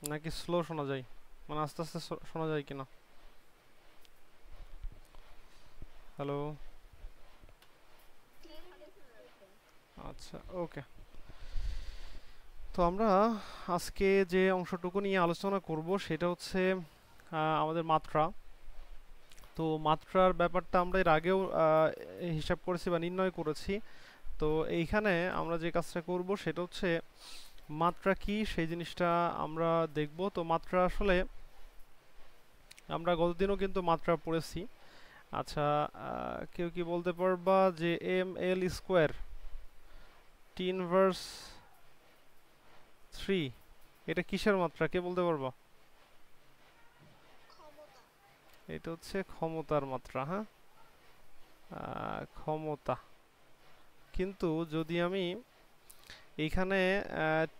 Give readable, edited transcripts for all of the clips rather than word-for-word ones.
নাকি স্লো শোনা যায়, মানে আস্তে আস্তে শোনা যায় কিনা? হ্যালো। আচ্ছা, ওকে। তো আমরা আজকে যে অংশটুকু নিয়ে আলোচনা করব সেটা হচ্ছে আমাদের মাত্রা। তো মাত্রার ব্যাপারটা আমরা এর আগেও হিসাব করেছি বা নির্ণয় করেছি। তো এইখানে আমরা যে কাজটা করব সেটা হচ্ছে মাত্রা কি সেই জিনিসটা আমরা দেখব। তো মাত্রা আসলে আমরা গতদিনও কিন্তু মাত্রা পড়েছি। আচ্ছা, কেউ কি বলতে পারবা যে M L square T inverse 3 এটা কিসের মাত্রা, কে বলতে পারবা? এটা হচ্ছে ক্ষমতার মাত্রা। হ্যাঁ, ক্ষমতা। কিন্তু যদি আমি এইখানে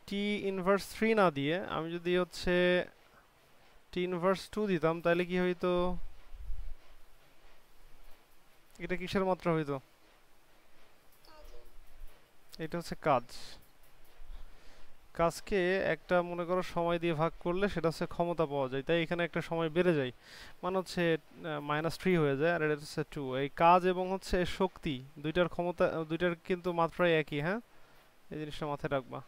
টি ইনভার্স 3 না দিয়ে আমি যদি হচ্ছে টি ইনভার্স 2 দিতাম তাহলে কি হইতো? এটা কিসের মাত্রা হইতো? এটা হচ্ছে কাজ। কাজকে একটা মনে করো সময় দিয়ে ভাগ করলে সেটা হচ্ছে ক্ষমতা পাওয়া যায়, তাই এখানে একটা সময় বেড়ে যায়, মানে হচ্ছে -3 হয়ে যায়, আর এটা হচ্ছে 2। এই কাজ এবং হচ্ছে শক্তি দুইটার ক্ষমতা, দুইটার কিন্তু মাত্রাই একই। হ্যাঁ, এই জিনিসটা মাথায় রাখবা,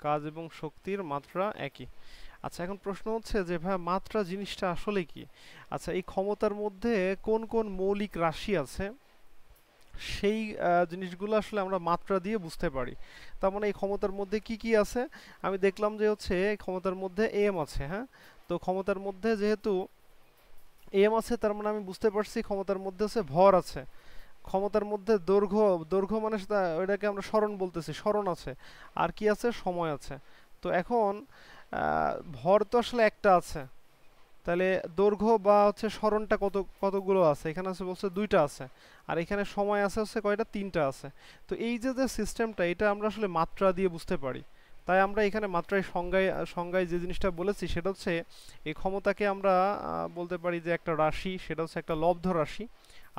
কাজ এবং শক্তির মাত্রা একই। আচ্ছা, এখন প্রশ্ন হচ্ছে যে ভাই মাত্রা জিনিসটা আসলে কি? আচ্ছা, এই ক্ষমতার মধ্যে কোন কোন মৌলিক রাশি আছে সেই জিনিসগুলো আসলে আমরা মাত্রা দিয়ে বুঝতে পারি। তার মানে এই ক্ষমতার মধ্যে কি কি আছে? আমি দেখলাম যে হচ্ছে এই ক্ষমতার মধ্যে এম আছে। হ্যাঁ, তো ক্ষমতার মধ্যে যেহেতু এম আছে তার মানে আমি বুঝতে পারছি ক্ষমতার মধ্যে হচ্ছে ভর আছে। ক্ষমতার মধ্যে দৈর্ঘ্য, দৈর্ঘ্য মানে ওইটাকে আমরা সরণ বলতেছি, সরণ আছে। আর কি আছে? সময় আছে। তো এখন ভর তো আসলে একটা আছে, তাহলে দৈর্ঘ্য বা হচ্ছে সরণটা কতগুলো আছে? এখানে আছে বলছে দুইটা আছে। আর এখানে সময় আছে হচ্ছে কয়টা? তিনটা আছে। তো এই যে যে সিস্টেমটা, এটা আমরা আসলে মাত্রা দিয়ে বুঝতে পারি। তাই আমরা এখানে মাত্রায় সংজ্ঞায় সংজ্ঞায় যে জিনিসটা বলেছি সেটা হচ্ছে এই ক্ষমতাকে আমরা বলতে পারি যে একটা রাশি, সেটা হচ্ছে একটা লব্ধ রাশি।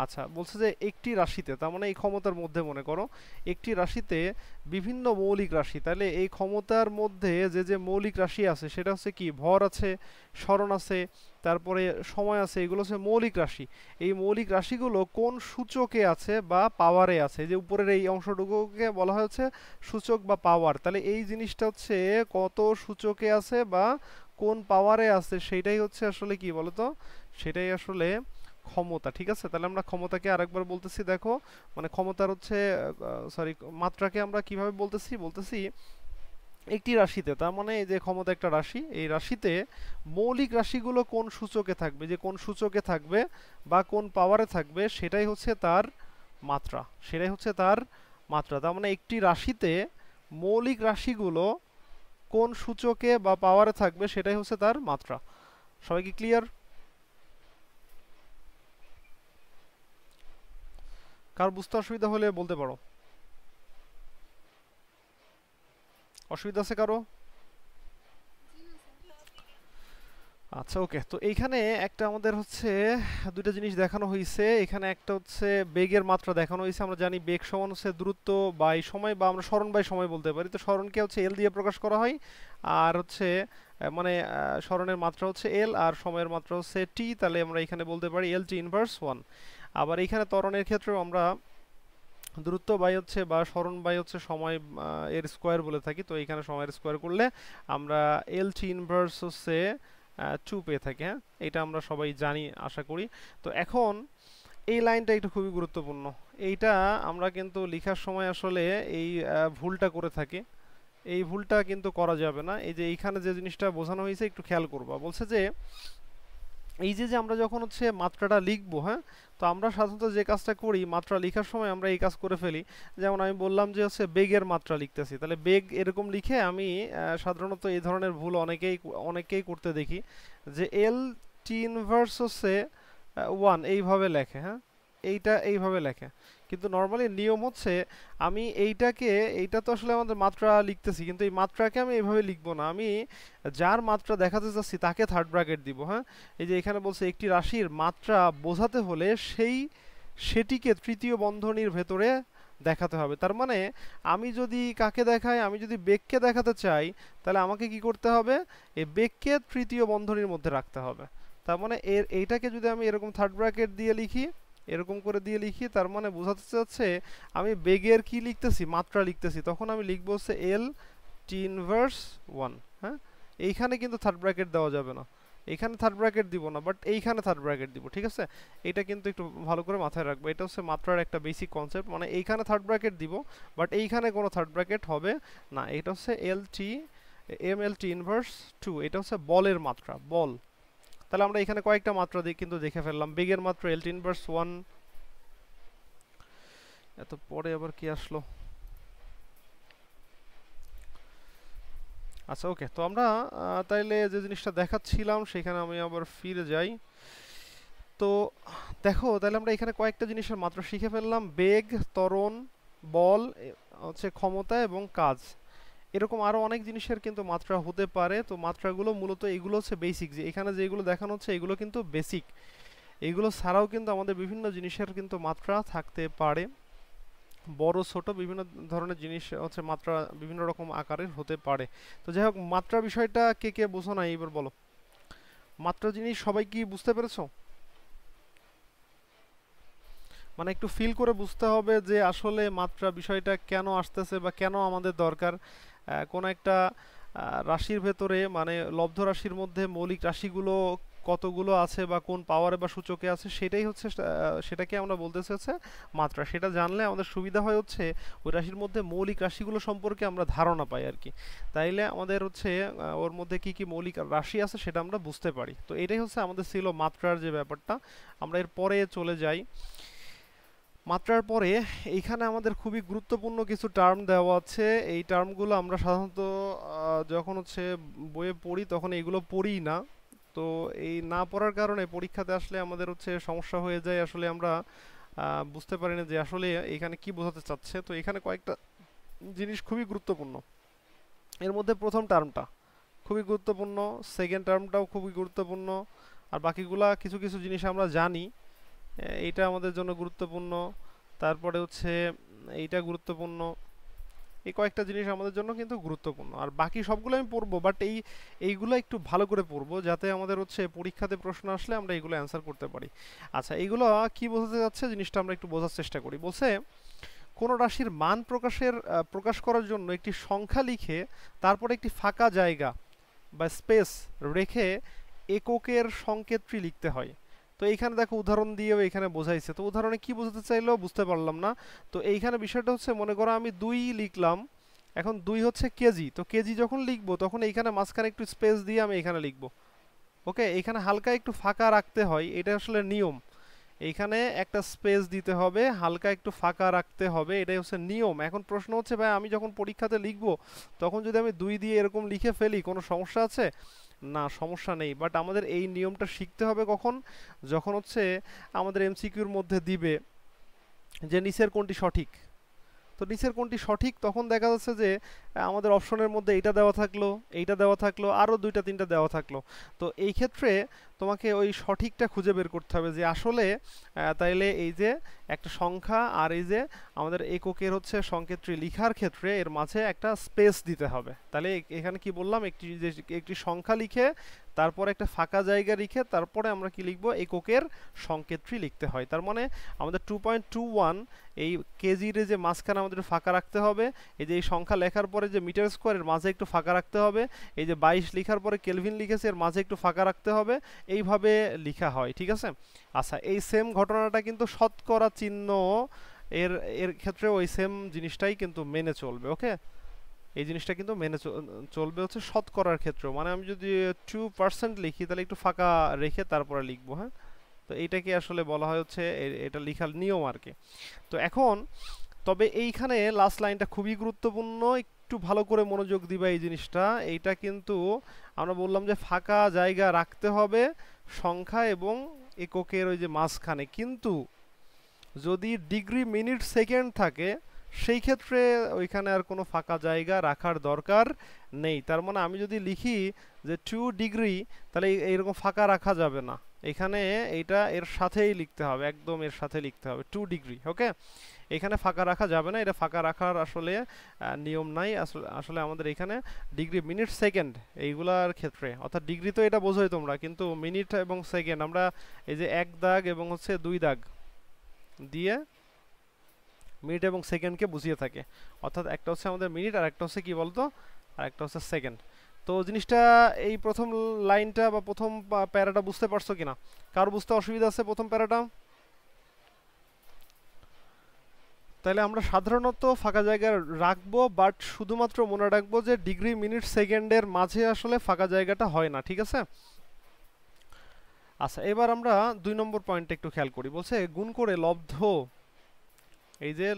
আচ্ছা, বলছে যে একটি রাশিতে, তার মানে এই ক্ষমতার মধ্যে মনে করো একটি রাশিতে বিভিন্ন মৌলিক রাশি, তাহলে এই ক্ষমতার মধ্যে যে যে মৌলিক রাশি আছে সেটা হচ্ছে কি? ভর আছে, সরণ আছে, তারপরে সময় আছে, এগুলো হচ্ছে মৌলিক রাশি। এই মৌলিক রাশিগুলো কোন সূচকে আছে বা পাওয়ারে আছে? যে উপরের এই অংশটুকুকে বলা হচ্ছে সূচক বা পাওয়ার। তাহলে এই জিনিসটা হচ্ছে কত সূচকে আছে বা কোন পাওয়ারে আছে সেটাই হচ্ছে আসলে কি বলতো, সেটাই আসলে ক্ষমতা। ঠিক আছে, তাহলে আমরা ক্ষমতাকে আরেকবার বলতেছি, দেখো মানে ক্ষমতার হচ্ছে সরি, মাত্রাকে আমরা কিভাবে বলতেছি? বলতেছি একটি রাশিতে, তার মানে এই যে ক্ষমতা একটা রাশি, এই রাশিতে মৌলিক রাশিগুলো কোন সূচকে থাকবে, যে কোন সূচকে থাকবে বা কোন পাওয়ারে থাকবে সেটাই হচ্ছে তার মাত্রা, সেটাই হচ্ছে তার মাত্রা। তার মানে একটি রাশিতে মৌলিক রাশিগুলো কোন সূচকে বা পাওয়ারে থাকবে সেটাই হচ্ছে তার মাত্রা। সবাই কি ক্লিয়ার? কার বুঝতে অসুবিধা হলে বলতে পারো। অসুবিধা আছে কারো? আচ্ছা, ওকে। তো এইখানে একটা আমাদের হচ্ছে দুইটা জিনিস দেখানো হয়েছে। এখানে একটা হচ্ছে বেগের মাত্রা দেখানো হয়েছে। আমরা জানি বেগ সমান হচ্ছে দ্রুত বাই সময়, বা আমরা সরণ বাই সময় বলতে পারি। তো সরণকে হচ্ছে এল দিয়ে প্রকাশ করা হয়, আর হচ্ছে মানে সরণের মাত্রা হচ্ছে এল আর সময়ের মাত্রা হচ্ছে টি। তাহলে আমরা এখানে বলতে পারি এল টি ইনভার্স 1। আবার এখানে ত্বরণের ক্ষেত্রেও আমরা দূরত্ব বাই হচ্ছে বা সরণ বাই হচ্ছে সময় এর স্কোয়ার বলে থাকি। তো এখানে সময়ের স্কোয়ার করলে আমরা এল টি ইনভার্স হচ্ছে 2 পেয়ে থাকি। হ্যাঁ, এটা আমরা সবাই জানি আশা করি। তো এখন এই লাইনটা একটু খুবই গুরুত্বপূর্ণ। এইটা আমরা কিন্তু লেখার সময় আসলে এই ভুলটা করে থাকি। এই ভুলটা কিন্তু করা যাবে না। এই যে এইখানে যে জিনিসটা বোঝানো হয়েছে একটু খেয়াল করবা। বলছে যে এই যে যে আমরা যখন হচ্ছে মাত্রাটা লিখবো, হ্যাঁ, তো আমরা সাধারণত যে কাজটা করি মাত্রা লেখার সময় আমরা এই কাজ করে ফেলি। যেমন আমি বললাম যে হচ্ছে বেগের মাত্রা লিখতেছি, তাহলে বেগ এরকম লিখে আমি সাধারণত এই ধরনের ভুল অনেকেই করতে দেখি, যে এল টি ইনভার্স হচ্ছে 1 এইভাবে লেখে। হ্যাঁ, এইটা এইভাবে লেখে, কিন্তু নর্মালি নিয়ম হচ্ছে আমি এইটা তো আসলে আমাদের মাত্রা লিখতেছি, কিন্তু এই মাত্রাকে আমি এইভাবে লিখবো না। আমি যার মাত্রা দেখাতে চাচ্ছি তাকে থার্ড ব্র্যাকেট দিব। হ্যাঁ, এই যে এখানে বলছে একটি রাশির মাত্রা বোঝাতে হলে সেটিকে তৃতীয় বন্ধনীর ভেতরে দেখাতে হবে। তার মানে আমি যদি কাকে দেখাই, আমি যদি বেগকে দেখাতে চাই, তাহলে আমাকে কি করতে হবে, এই বেগকে তৃতীয় বন্ধনীর মধ্যে রাখতে হবে। তার মানে এইটাকে যদি আমি এরকম থার্ড ব্র্যাকেট দিয়ে লিখি, এরকম করে দিয়ে লিখি, তার মানে বোঝাতে চাচ্ছে আমি বেগের কি লিখতেছি, মাত্রা লিখতেছি। তখন আমি লিখবো হচ্ছে এল টি ইনভার্স 1। হ্যাঁ, এইখানে কিন্তু থার্ড ব্র্যাকেট দেওয়া যাবে না, এইখানে থার্ড ব্র্যাকেট দিব না, বাট এইখানে থার্ড ব্র্যাকেট দিব। ঠিক আছে, এটা কিন্তু একটু ভালো করে মাথায় রাখবো। এটা হচ্ছে মাত্রার একটা বেসিক কনসেপ্ট, মানে এইখানে থার্ড ব্র্যাকেট দিব, বাট এইখানে কোনো থার্ড ব্র্যাকেট হবে না। এটা হচ্ছে এল টি এম এল টি ইনভার্স 2, এটা হচ্ছে বলের মাত্রা, বল। তাহলে আমরা এখানে কয়েকটা মাত্রা দিয়ে কিন্তু দেখে ফেললাম। বেগের মাত্রা এল টি ইনভার্স 1। এত পরে আবার কি আসলো? আচ্ছা, ওকে। তো আমরা তাইলে যে জিনিসটা দেখাচ্ছিলাম সেখানে আমি আবার ফিরে যাই। তো দেখো, তাহলে আমরা এখানে কয়েকটা জিনিসের মাত্রা শিখে ফেললাম: বেগ, ত্বরণ, বল, হচ্ছে ক্ষমতা এবং কাজ। এরকম আরো অনেক জিনিসের কিন্তু মাত্রা হতে পারে। তো মাত্রাগুলো মূলত এগুলো হচ্ছে বেসিক, যে এখানে যেগুলো দেখানো হচ্ছে এগুলো কিন্তু বেসিক। এগুলো ছাড়াও কিন্তু আমাদের বিভিন্ন জিনিসের কিন্তু মাত্রা থাকতে পারে, বড় ছোট বিভিন্ন ধরনের জিনিস হচ্ছে মাত্রা বিভিন্ন রকম আকারের হতে পারে। তো যাই হোক, মাত্রা বিষয়টা কে কে বোঝো না এবার বলো। মাত্রা জিনিস সবাই কি বুঝতে পেরেছো? মানে একটু ফিল করে বুঝতে হবে যে আসলে মাত্রা বিষয়টা কেন আসতেছে বা কেন আমাদের দরকার। কোনো একটা রাশির ভেতরে, মানে লব্ধ রাশির মধ্যে মৌলিক রাশিগুলো কতগুলো আছে বা কোন পাওয়ারে বা সূচকে আছে, সেটাই হচ্ছে সেটাকে আমরা বলতেছি হচ্ছে মাত্রা। সেটা জানলে আমাদের সুবিধা হয় হচ্ছে ওই রাশির মধ্যে মৌলিক রাশিগুলো সম্পর্কে আমরা ধারণা পাই আর কি। তাইলে আমাদের হচ্ছে ওর মধ্যে কি কি মৌলিক রাশি আছে সেটা আমরা বুঝতে পারি। তো এটাই হচ্ছে আমাদের ছিল মাত্রার যে ব্যাপারটা। আমরা এর পরে চলে যাই। মাত্রার পরে এইখানে আমাদের খুবই গুরুত্বপূর্ণ কিছু টার্ম দেওয়া আছে। এই টার্মগুলো আমরা সাধারণত যখন হচ্ছে বইয়ে পড়ি তখন এগুলো পড়িই না। তো এই না পড়ার কারণে পরীক্ষাতে আসলে আমাদের হচ্ছে সমস্যা হয়ে যায়, আসলে আমরা বুঝতে পারি না যে আসলে এখানে কি বোঝাতে চাচ্ছে। তো এখানে কয়েকটা জিনিস খুবই গুরুত্বপূর্ণ। এর মধ্যে প্রথম টার্মটা খুবই গুরুত্বপূর্ণ, সেকেন্ড টার্মটাও খুবই গুরুত্বপূর্ণ, আর বাকিগুলা কিছু কিছু জিনিস আমরা জানি, এইটা আমাদের জন্য গুরুত্বপূর্ণ। তারপরে হচ্ছে এইটা গুরুত্বপূর্ণ। এই কয়েকটা জিনিস আমাদের জন্য কিন্তু গুরুত্বপূর্ণ, আর বাকি সবগুলো আমি পড়বো, বাট এইগুলো একটু ভালো করে পড়বো যাতে আমাদের হচ্ছে পরীক্ষাতে প্রশ্ন আসলে আমরা এগুলো অ্যান্সার করতে পারি। আচ্ছা, এইগুলো কি বোঝাতে যাচ্ছে জিনিসটা আমরা একটু বোঝার চেষ্টা করি। বলছে কোন রাশির মান প্রকাশ করার জন্য একটি সংখ্যা লিখে তারপরে একটি ফাঁকা জায়গা বা স্পেস রেখে এককের সংকেতটি লিখতে হয়। তো এইখানে দেখো উদাহরণ দিয়েও এখানে বোঝাইছে। তো উদাহরণে কি বোঝাতে চাইলো বুঝতে পারলাম না। তো এইখানে বিষয়টা হচ্ছে, মনে করো আমি 2 লিখলাম, এখন 2 হচ্ছে কেজি। তো কেজি যখন লিখবো তখন এইখানে মাঝখানে একটু স্পেস দিয়ে আমি এখানে লিখবো। ওকে, এখানে হালকা একটু ফাঁকা রাখতে হয়, এটা আসলে নিয়ম। এইখানে একটা স্পেস দিতে হবে, হালকা একটু ফাঁকা রাখতে হবে, এটাই হচ্ছে নিয়ম। এখন প্রশ্ন হচ্ছে, ভাই আমি যখন পরীক্ষাতে লিখবো তখন যদি আমি 2 দিয়ে এরকম লিখে ফেলি, কোনো সমস্যা আছে? না, সমস্যা নেই। বাট আমাদের এই নিয়মটা শিখতে হবে কখন? যখন হচ্ছে আমাদের এমসিকিউর মধ্যে দিবে যে নিচের কোনটি সঠিক। তো নিচের কোনটি সঠিক, তখন দেখা যাচ্ছে যে আমাদের অপশনের মধ্যে এইটা দেওয়া থাকলো, এইটা দেওয়া থাকলো, আরও 2টা 3টা দেওয়া থাকলো। তো এই ক্ষেত্রে তোমাকে ওই সঠিকটা খুঁজে বের করতে হবে যে আসলে তাইলে এই যে একটা সংখ্যা আর এই যে আমাদের এককের হচ্ছে সংকেতটি লিখার ক্ষেত্রে এর মাঝে একটা স্পেস দিতে হবে। তাহলে এখানে কি বললাম, একটি সংখ্যা লিখে তারপর একটা ফাঁকা জায়গা রেখে তারপরে আমরা কি লিখবো, এককের সংকেতটি লিখতে হয়। তার মানে আমাদের 2.21 এই কেজির যে মাঝখানে আমাদের ফাঁকা রাখতে হবে, এই যে এই সংখ্যা লেখার পরে যে মিটার স্কোয়ারের মাঝে একটু ফাঁকা রাখতে হবে, এই যে 22 লেখার পরে কেলভিন লিখেছে এর মাঝে একটু ফাঁকা রাখতে হবে, এইভাবে লেখা হয়। ঠিক আছে। আচ্ছা, এই সেম ঘটনাটা কিন্তু শতকরা চিহ্ন এর এর ক্ষেত্রে ওই সেম জিনিসটাই কিন্তু মেনে চলবে। ওকে, এই জিনিসটা কিন্তু মেনে চলবে হচ্ছে শতকরার ক্ষেত্রেও। মানে আমি যদি 2% লিখি তাহলে একটু ফাঁকা রেখে তারপরে লিখবো। হ্যাঁ, তো এইটাকে আসলে বলা হয় হচ্ছে এটা লেখার নিয়ম আর কি। তো এখন তবে এইখানে লাস্ট লাইনটা খুবই গুরুত্বপূর্ণ, একটু ভালো করে মনোযোগ দিবা এই জিনিসটা। এইটা কিন্তু আমরা বললাম যে ফাঁকা জায়গা রাখতে হবে সংখ্যা এবং এককের ওই যে মাঝখানে, কিন্তু যদি ডিগ্রি মিনিট সেকেন্ড থাকে সেই ক্ষেত্রে ওইখানে আর কোনো ফাঁকা জায়গা রাখার দরকার নেই। তার মানে আমি যদি লিখি যে 2 ডিগ্রি, তাহলে এইরকম ফাঁকা রাখা যাবে না, এখানে এটা এর সাথেই লিখতে হবে, একদম এর সাথে লিখতে হবে 2 ডিগ্রি। ওকে, এখানে ফাঁকা রাখা যাবে না, এটা ফাঁকা রাখার আসলে নিয়ম নাই। আসলে আমাদের এখানে ডিগ্রি, মিনিট, সেকেন্ড এইগুলার ক্ষেত্রে, অর্থাৎ ডিগ্রি তো এটা বোঝোই তোমরা, কিন্তু মিনিট এবং সেকেন্ড আমরা এই যে 1 দাগ এবং হচ্ছে 2 দাগ দিয়ে মিনিট এবং সেকেন্ডকে বুঝিয়ে থাকে। অর্থাৎ একটা হচ্ছে আমাদের মিনিট আর একটা হচ্ছে কি বলতো, আর একটা হচ্ছে সেকেন্ড। তো জিনিসটা এই প্রথম লাইনটা বা প্রথম প্যারাটা বুঝতে পারছো কিনা? কার বুঝতে অসুবিধা আছে প্রথম প্যারাটা? তাহলে আমরা সাধারণত ফাঁকা জায়গা রাখবো, বাট শুধুমাত্র মনে রাখবো যে ডিগ্রি, মিনিট, সেকেন্ডের মাঝে আসলে ফাঁকা জায়গাটা হয় না, ঠিক আছে? আচ্ছা, এবার আমরা 2 নম্বর পয়েন্টটা একটু খেয়াল করি। বলছে গুণ করে লব্ধ, এই যে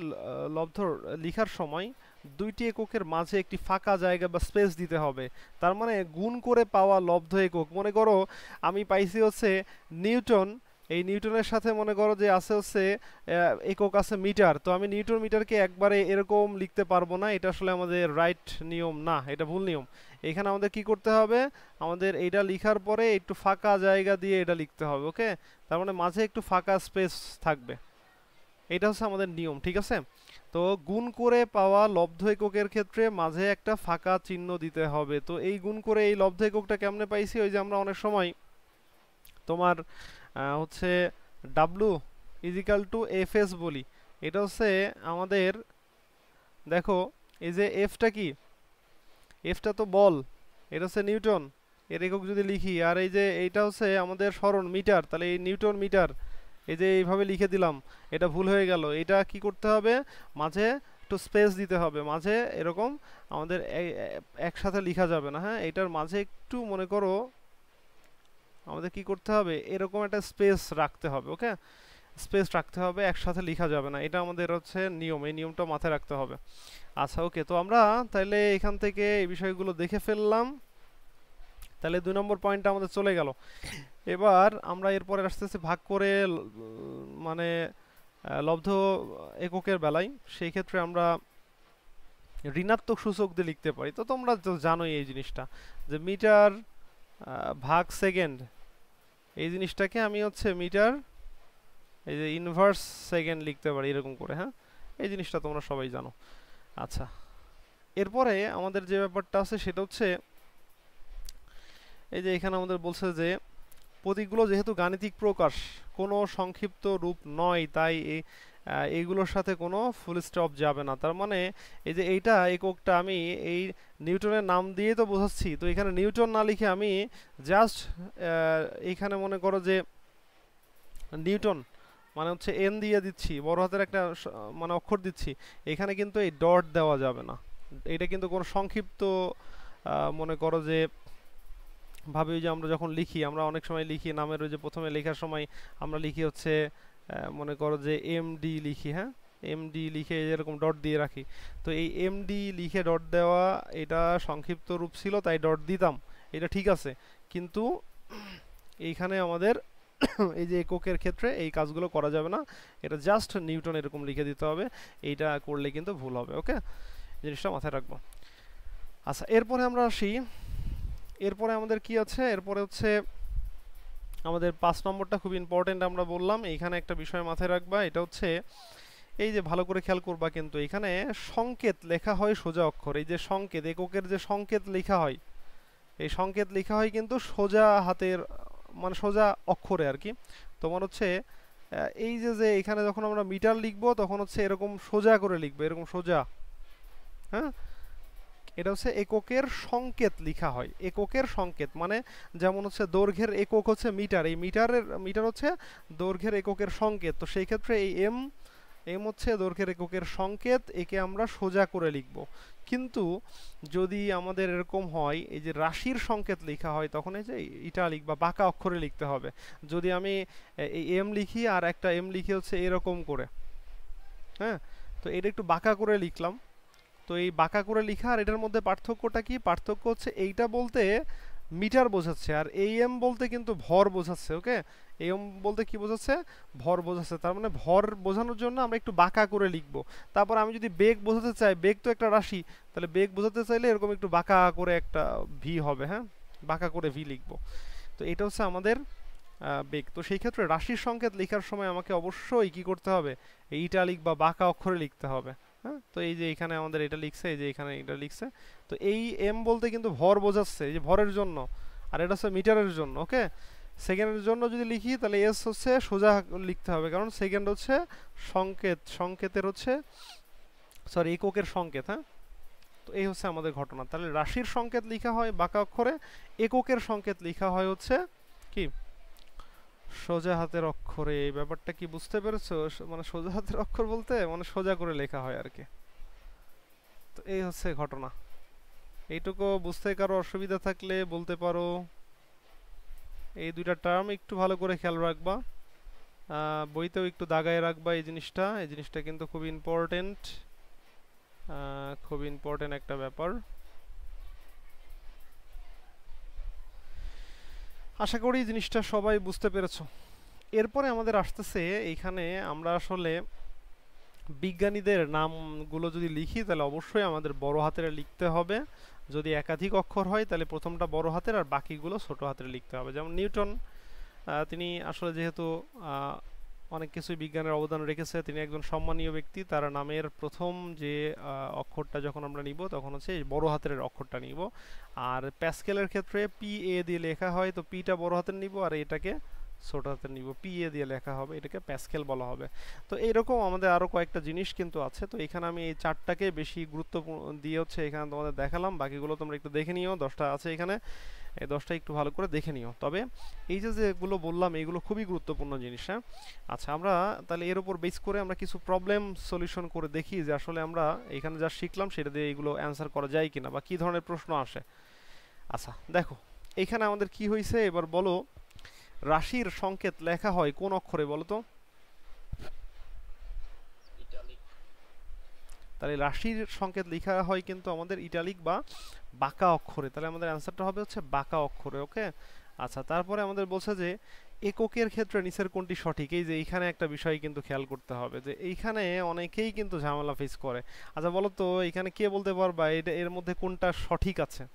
লব্ধ লেখার সময় 2টি এককের মাঝে একটি ফাঁকা জায়গা বা স্পেস দিতে হবে। তার মানে গুণ করে পাওয়া লব্ধ একক, মনে করো আমি পাইছি হচ্ছে নিউটন, এই নিউটনের সাথে মনে করো যে আছে হচ্ছে একক আছে মিটার, তো আমি নিউটন মিটারকে একবারে এরকম লিখতে পারবো না, এটা আসলে আমাদের রাইট নিয়ম না, এটা ভুল নিয়ম। এখানে আমাদের কি করতে হবে, আমাদের এইটা লিখার পরে একটু ফাঁকা জায়গা দিয়ে এটা লিখতে হবে। ওকে, তার মানে মাঝে একটু ফাঁকা স্পেস থাকবে, এটা হচ্ছে আমাদের নিয়ম, ঠিক আছে? তো গুণ করে পাওয়া লব্ধ এককের ক্ষেত্রে মাঝে একটা ফাঁকা চিহ্ন দিতে হবে। তো এই গুণ করে এই লব্ধ এককটা কেমনে পাইছি, ওই যে আমরা অনেক সময় তোমার হচ্ছে W equal to F S বলি, এটা হচ্ছে আমাদের, দেখো এই যে এফটা কি, এফটা তো বল, এটা হচ্ছে নিউটন এর একক যদি লিখি, আর এই যে এইটা হচ্ছে আমাদের সরণ মিটার, তাহলে এই নিউটন মিটার, এই যে এইভাবে লিখে দিলাম, এটা ভুল হয়ে গেল। এটা কি করতে হবে, মাঝে একটু স্পেস দিতে হবে, মাঝে এরকম আমাদের একসাথে লেখা যাবে না, হ্যাঁ, এটার মাঝে একটু মনে করো আমাদের কি করতে হবে, এরকম একটা স্পেস রাখতে হবে। ওকে, স্পেস রাখতে হবে, একসাথে লেখা যাবে না, এটা আমাদের হচ্ছে নিয়ম, এই নিয়মটা মাথায় রাখতে হবে। আচ্ছা ওকে, তো আমরা তাহলে এখান থেকে এই বিষয়গুলো দেখে ফেললাম। তাহলে 2 নম্বর পয়েন্টটা আমাদের চলে গেল। এবার আমরা এরপরে আসতেছি ভাগ করে, মানে লব্ধ এককের বেলায়, সেই ক্ষেত্রে আমরা ঋণাত্মক সূচক দিয়ে লিখতে পারি। তো তোমরা তো জানোই এই জিনিসটা, যে মিটার ভাগ সেকেন্ড, এই জিনিসটাকে আমি হচ্ছে মিটার এই যে ইনভার্স সেকেন্ড লিখতে পারি এরকম করে, হ্যাঁ, এই জিনিসটা তোমরা সবাই জানো। আচ্ছা, এরপরে আমাদের যে ব্যাপারটা আছে সেটা হচ্ছে এই যে এখানে আমাদের বলছে যে প্রতীকগুলো যেহেতু গাণিতিক প্রকাশ, কোনো সংক্ষিপ্ত রূপ নয়, তাই এইগুলোর সাথে কোনো ফুল স্টপ যাবে না। তার মানে এই যে এইটা এককটা আমি এই নিউটনের নাম দিয়ে তো বোঝাচ্ছি, তো এখানে নিউটন না লিখে আমি জাস্ট এইখানে মনে করো যে নিউটন মানে হচ্ছে এন দিয়ে দিচ্ছি, বড় হাতের একটা মানে অক্ষর দিচ্ছি, এখানে কিন্তু এই ডট দেওয়া যাবে না। এটা কিন্তু কোনো সংক্ষিপ্ত মনে করো যে ভাবি, যে আমরা যখন লিখি, আমরা অনেক সময় লিখি নামের ওই যে প্রথমে লেখার সময় আমরা লিখি হচ্ছে মনে করো যে এমডি লিখি, হ্যাঁ, এমডি লিখে এরকম ডট দিয়ে রাখি। তো এই এমডি লিখে ডট দেওয়া এটা সংক্ষিপ্ত রূপ ছিল, তাই ডট দিতাম, এটা ঠিক আছে। কিন্তু এইখানে আমাদের এই যে এককের ক্ষেত্রে এই কাজগুলো করা যাবে না, এটা জাস্ট নিউটন এরকম লিখে দিতে হবে, এইটা করলে কিন্তু ভুল হবে। ওকে, জিনিসটা মাথায় রাখবো। আচ্ছা, এরপরে আমরা আসি, এরপরে আমাদের কি আছে, এরপরে হচ্ছে আমাদের 5 নম্বরটা খুব ইম্পর্টেন্ট, আমরা বললাম এইখানে একটা বিষয় মাথায় রাখবা, এটা হচ্ছে এই যে ভালো করে খেয়াল করবা, কিন্তু এখানে সংকেত লেখা হয় সোজা অক্ষর, এই যে সংকেত, এককের যে সংকেত লেখা হয়, এই সংকেত লেখা হয় কিন্তু সোজা হাতের মানে সোজা অক্ষরে আর কি। তোমার হচ্ছে এই যে যে এখানে যখন আমরা মিটার লিখবো তখন হচ্ছে এরকম সোজা করে লিখবো, এরকম সোজা, হ্যাঁ, এটা হচ্ছে এককের সংকেত লেখা হয়, এককের সংকেত মানে যেমন হচ্ছে দৈর্ঘ্যের একক হচ্ছে মিটার, এই মিটার হচ্ছে দৈর্ঘ্যের এককের সংকেত। তো সেই ক্ষেত্রে এই এম হচ্ছে দৈর্ঘ্যের এককের সংকেত, একে আমরা সোজা করে লিখব। কিন্তু যদি আমাদের এরকম হয় এই যে রাশির সংকেত লেখা হয়, তখন এই যে ইটালিক বা বাঁকা অক্ষরে লিখতে হবে। যদি আমি এই এম লিখি আর একটা এম লিখি হচ্ছে এরকম করে, হ্যাঁ, তো এটা একটু বাঁকা করে লিখলাম। তো এই বাঁকা করে লেখা আর এটার মধ্যে পার্থক্যটা কি, পার্থক্য হচ্ছে এইটা বলতে মিটার বোঝাচ্ছে, আর এই এম বলতে কিন্তু ভর বোঝাচ্ছে। ওকে, এম বলতে কি বোঝাচ্ছে, ভর বোঝাচ্ছে। তার মানে ভর বোঝানোর জন্য আমরা একটু বাঁকা করে লিখব। তারপর আমি যদি বেগ বোঝাতে চাই, বেগ তো একটা রাশি, তাহলে বেগ বোঝাতে চাইলে এরকম একটু বাঁকা করে একটা ভি হবে, হ্যাঁ, বাঁকা করে ভি লিখব। তো এটা হচ্ছে আমাদের বেগ। তো সেই ক্ষেত্রে রাশির সংকেত লেখার সময় আমাকে অবশ্যই কি করতে হবে, এই ইটালিক বা বাঁকা অক্ষরে লিখতে হবে। হ্যাঁ, তো এই যে এখানে আমাদের এটা লিখছে, এই যে এখানে এটা লিখছে। তো এই এম বলতে কিন্তু ভর বোঝাচ্ছে, এই যে ভরের জন্য, আর এটা হচ্ছে মিটারের জন্য। ওকে, সেকেন্ডের জন্য যদি লিখি তাহলে এস হচ্ছে সোজা লিখতে হবে, কারণ সেকেন্ড হচ্ছে সংকেত, সংকেতের হচ্ছে সরি এককের সংকেত। হ্যাঁ, তো এই হচ্ছে আমাদের ঘটনা। তাহলে রাশির সংকেত লেখা হয় বাঁকা অক্ষরে, এককের সংকেত লেখা হয় হচ্ছে কি সোজা হাতের অক্ষরে। এই ব্যাপারটা কি বুঝতে পেরেছো? মানে সোজা হাতের অক্ষর বলতে মানে সোজা করে লেখা হয় আর কি। তো এই হচ্ছে ঘটনা। এইটুকু বুঝতে কারো অসুবিধা থাকলে বলতে পারো। এই দুইটা টার্ম একটু ভালো করে খেয়াল রাখবা, বইতেও একটু দাগায় রাখবা এই জিনিসটা। এই জিনিসটা কিন্তু খুব ইম্পর্টেন্ট, খুব ইম্পর্টেন্ট একটা ব্যাপার। আশা করি জিনিসটা সবাই বুঝতে পেরেছো। এরপরে আমাদের আসতেছে এইখানে আমরা আসলে বিজ্ঞানীদের নামগুলো যদি লিখি তাহলে অবশ্যই আমাদের বড় হাতের লিখতে হবে। যদি একাধিক অক্ষর হয় তাহলে প্রথমটা বড় হাতের আর বাকিগুলো ছোট হাতের লিখতে হবে। যেমন নিউটন, তিনি আসলে যেহেতু অনেক কিছুই বিজ্ঞানের অবদান রেখেছে, তিনি একজন সম্মানীয় ব্যক্তি। তার নামের প্রথম যে অক্ষরটা যখন আমরা নিব তখন হচ্ছে এই বড় হাতের অক্ষরটা নিব। আর প্যাসকেলের ক্ষেত্রে পি এ দিয়ে লেখা হয়, তো পিটা বড় হাতের নিব আর এটাকে ছোট হাতের নিব, পি এ দিয়ে লেখা হবে, এটাকে প্যাসকেল বলা হবে। তো এইরকম আমাদের আরও কয়েকটা জিনিস কিন্তু আছে। তো এখানে আমি এই চারটাকে বেশি গুরুত্ব দিয়ে হচ্ছে এখানে তোমাদের দেখালাম, বাকিগুলো তোমরা একটু দেখে নিও, 10টা আছে এখানে, এই 10টা একটু ভালো করে দেখে নিও। তবে এই যে যেগুলো বললাম এইগুলো খুবই গুরুত্বপূর্ণ জিনিস। হ্যাঁ, আচ্ছা, আমরা তাহলে এর উপর বেস করে আমরা কিছু প্রবলেম সলিউশন করে দেখি যে আসলে আমরা এখানে যা শিখলাম সেটা দিয়ে এগুলো অ্যান্সার করা যায় কিনা বা কী ধরনের প্রশ্ন আসে। আচ্ছা দেখো, এইখানে আমাদের কি হয়েছে এবার বলো, রাশির সংকেত লেখা হয় কোন অক্ষরে বলো তো? তাহলে রাশির সংকেত লেখা হয় কিন্তু আমাদের ইটালিক বা বাঁকা অক্ষরে। তাহলে আমাদের অ্যান্সারটা হবে হচ্ছে বাঁকা অক্ষরে। ওকে, আচ্ছা, তারপরে আমাদের বলছে যে এককের ক্ষেত্রে নিচের কোনটি সঠিক। এই যে এইখানে একটা বিষয় কিন্তু খেয়াল করতে হবে যে এইখানে অনেকেই কিন্তু ঝামেলা ফেস করে। আচ্ছা বলো তো এখানে কে বলতে পারবা এটা এর মধ্যে কোনটা সঠিক আছে?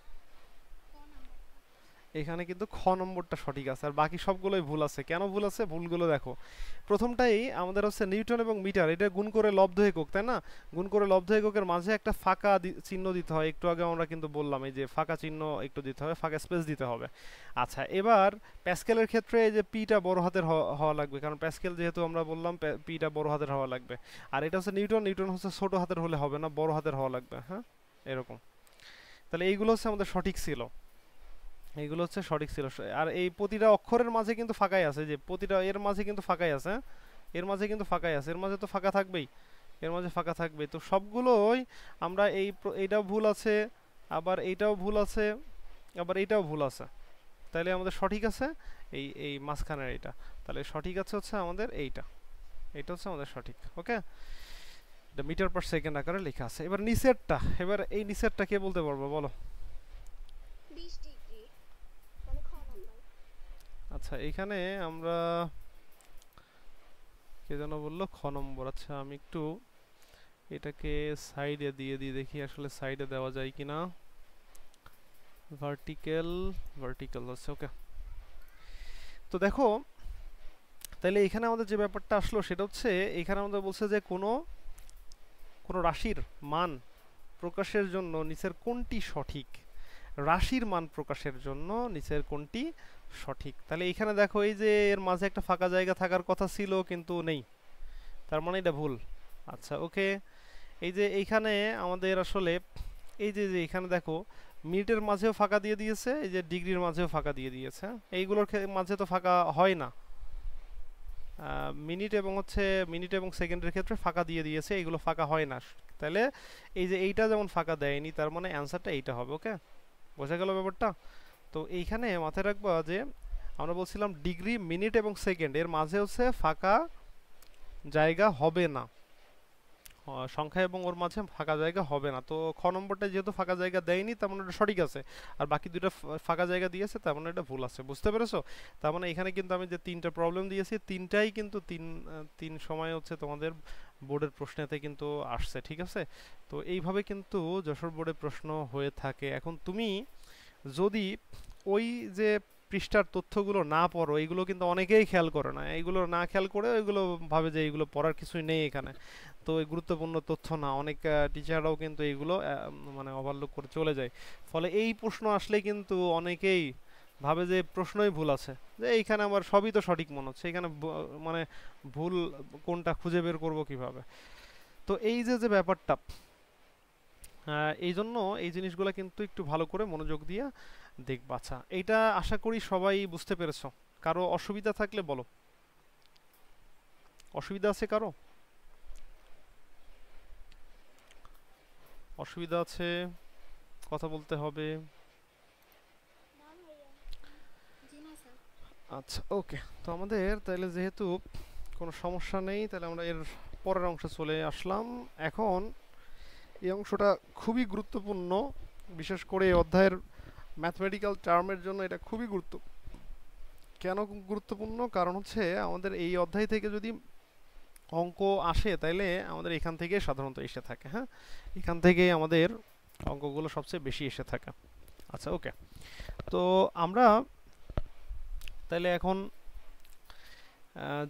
এখানে কিন্তু খ নম্বরটা সঠিক আছে, আর বাকি সবগুলোই ভুল আছে। কেন ভুল আছে? ভুলগুলো দেখো। প্রথমটাই আমাদের হচ্ছে নিউটন এবং মিটার, এটা গুণ করে লব্ধ একক, তাই না? গুণ করে লব্ধ এককের মাঝে একটা ফাঁকা চিহ্ন দিতে হয়। একটু আগে আমরা কিন্তু বললাম এই যে ফাঁকা চিহ্ন একটু দিতে হবে, ফাঁকা স্পেস দিতে হবে। আচ্ছা, এবার প্যাসকেলের ক্ষেত্রে এই যে পিটা বড় হাতের হওয়া লাগবে, কারণ প্যাসকেল যেহেতু আমরা বললাম পিটা বড় হাতের হওয়া লাগবে। আর এটা হচ্ছে নিউটন, নিউটন হচ্ছে ছোট হাতের হলে হবে না, বড় হাতের হওয়া লাগবে। হ্যাঁ, এরকম। তাহলে এইগুলো হচ্ছে আমাদের সঠিক ছিল, এইগুলো হচ্ছে সঠিক ছিল। আর এই প্রতিটা অক্ষরের মাঝে কিন্তু ফাঁকাই আছে, যে প্রতিটা এর মাঝে কিন্তু ফাঁকাই আছে। হ্যাঁ? এর মাঝে কিন্তু ফাঁকাই আছে, এর মাঝে তো ফাঁকা থাকবেই, এর মাঝে ফাঁকা থাকবেই। তো সবগুলোই আমরা এইটাও ভুল আছে, আবার এইটাও ভুল আছে, আবার এইটাও ভুল আছে। তাহলে আমাদের সঠিক আছে এই এই মাঝখানের এইটা। তাহলে সঠিক আছে হচ্ছে আমাদের এইটা, এইটা হচ্ছে আমাদের সঠিক। ওকে, এটা মিটার পার সেকেন্ড আকারে লেখা আছে। এবার নিচেরটা, এবার এই নিচেরটা কে বলতে পারবো বলো? 20 ডিগ্রি, মানে খ নাম্বার। আচ্ছা, এখানে আমরা কে যেন বললো খ নম্বর। আচ্ছা আমি একটু এটাকে সাইডে দিয়ে দিই, দেখি আসলে সাইডে দেওয়া যায় কিনা। ভার্টিক্যাল, ভার্টিক্যাল আছে। ওকে, তো দেখো তাহলে এখানে আমাদের যে ব্যাপারটা আসলো সেটা হচ্ছে এখানে আমাদের বলছে যে কোনো কোনো রাশির মান প্রকাশের জন্য নিচের কোনটি সঠিক। রাশির মান প্রকাশের জন্য নিচের কোনটি সঠিক। তাহলে এখানে দেখো এই যে এর মাঝে একটা ফাঁকা জায়গা থাকার কথা ছিল কিন্তু নেই, তার মানে এটা ভুল। আচ্ছা ওকে, এই যে এইখানে আমাদের আসলে এই যে যে এখানে দেখো মিনিটের মাঝেও ফাঁকা দিয়ে দিয়েছে, এই যে ডিগ্রির মাঝেও ফাঁকা দিয়ে দিয়েছে। এইগুলোর মাঝে তো ফাঁকা হয় না। মিনিট এবং হচ্ছে মিনিট এবং সেকেন্ডের ক্ষেত্রে ফাঁকা দিয়ে দিয়েছে, এইগুলো ফাঁকা হয় না। তাহলে এই যে এইটা যেমন ফাঁকা দেয়নি, তার মানে অ্যান্সারটা এইটা হবে। ওকে, বোঝা গেল ব্যাপারটা? তো এইখানে মাথায় রাখবা যে আমরা বলছিলাম ডিগ্রি, মিনিট এবং সেকেন্ড এর মাঝে হচ্ছে ফাঁকা জায়গা হবে না, সংখ্যা এবং ওর মাঝে ফাঁকা জায়গা হবে না। তো খ নম্বরটা যেহেতু ফাঁকা জায়গা দেয়নি তার মানে এটা সঠিক আছে, আর বাকি দুটো ফাঁকা জায়গা দিয়েছে তার মানে এটা ভুল আছে। বুঝতে পেরেছো? তার মানে এখানে কিন্তু আমি যে তিনটা প্রবলেম দিয়েছি তিনটাই কিন্তু তিন সময় হচ্ছে তোমাদের বোর্ডের প্রশ্নেতে কিন্তু আসছে। ঠিক আছে, তো এইভাবে কিন্তু যশোর বোর্ডে প্রশ্ন হয়ে থাকে। এখন তুমি যদি ওই যে পৃষ্ঠার তথ্যগুলো না পড়ো, এইগুলো কিন্তু অনেকেই খেয়াল করে না, এইগুলো না খেয়াল করে ওইগুলো ভাবে যে এইগুলো পড়ার কিছুই নেই এখানে, তো এই গুরুত্বপূর্ণ তথ্য না, অনেক টিচাররাও কিন্তু এইগুলো মানে ওভারলুক করে চলে যায়। ফলে এই প্রশ্ন আসলে কিন্তু অনেকেই ভাবে যে প্রশ্নই ভুল আছে, যে এইখানে আমার সবই তো সঠিক মনে হচ্ছে, এখানে মানে ভুল কোনটা খুঁজে বের করব কিভাবে। তো এই যে যে ব্যাপারটা, এই জন্য এই জিনিসগুলো কিন্তু একটু ভালো করে মনোযোগ দিয়ে দেখবা। আচ্ছা, এইটা আশা করি সবাই বুঝতে পেরেছো। কারো অসুবিধা থাকলে বলো। অসুবিধা আছে কারো? অসুবিধা আছে? কথা বলতে হবে। না ভাইয়া। জি না স্যার। আচ্ছা ওকে, তো আমাদের তাহলে যেহেতু কোনো সমস্যা নেই, তাহলে আমরা এর পরের অংশে চলে আসলাম। এখন এই অংশটা খুবই গুরুত্বপূর্ণ, বিশেষ করে এই অধ্যায়ের ম্যাথমেটিক্যাল টার্মের জন্য এটা খুবই কেন গুরুত্বপূর্ণ, কারণ হচ্ছে আমাদের এই অধ্যায় থেকে যদি অঙ্ক আসে তাইলে আমাদের এখান থেকে সাধারণত এসে থাকে। হ্যাঁ, এখান থেকেই আমাদের অঙ্কগুলো সবচেয়ে বেশি এসে থাকে। আচ্ছা ওকে, তো আমরা তাইলে এখন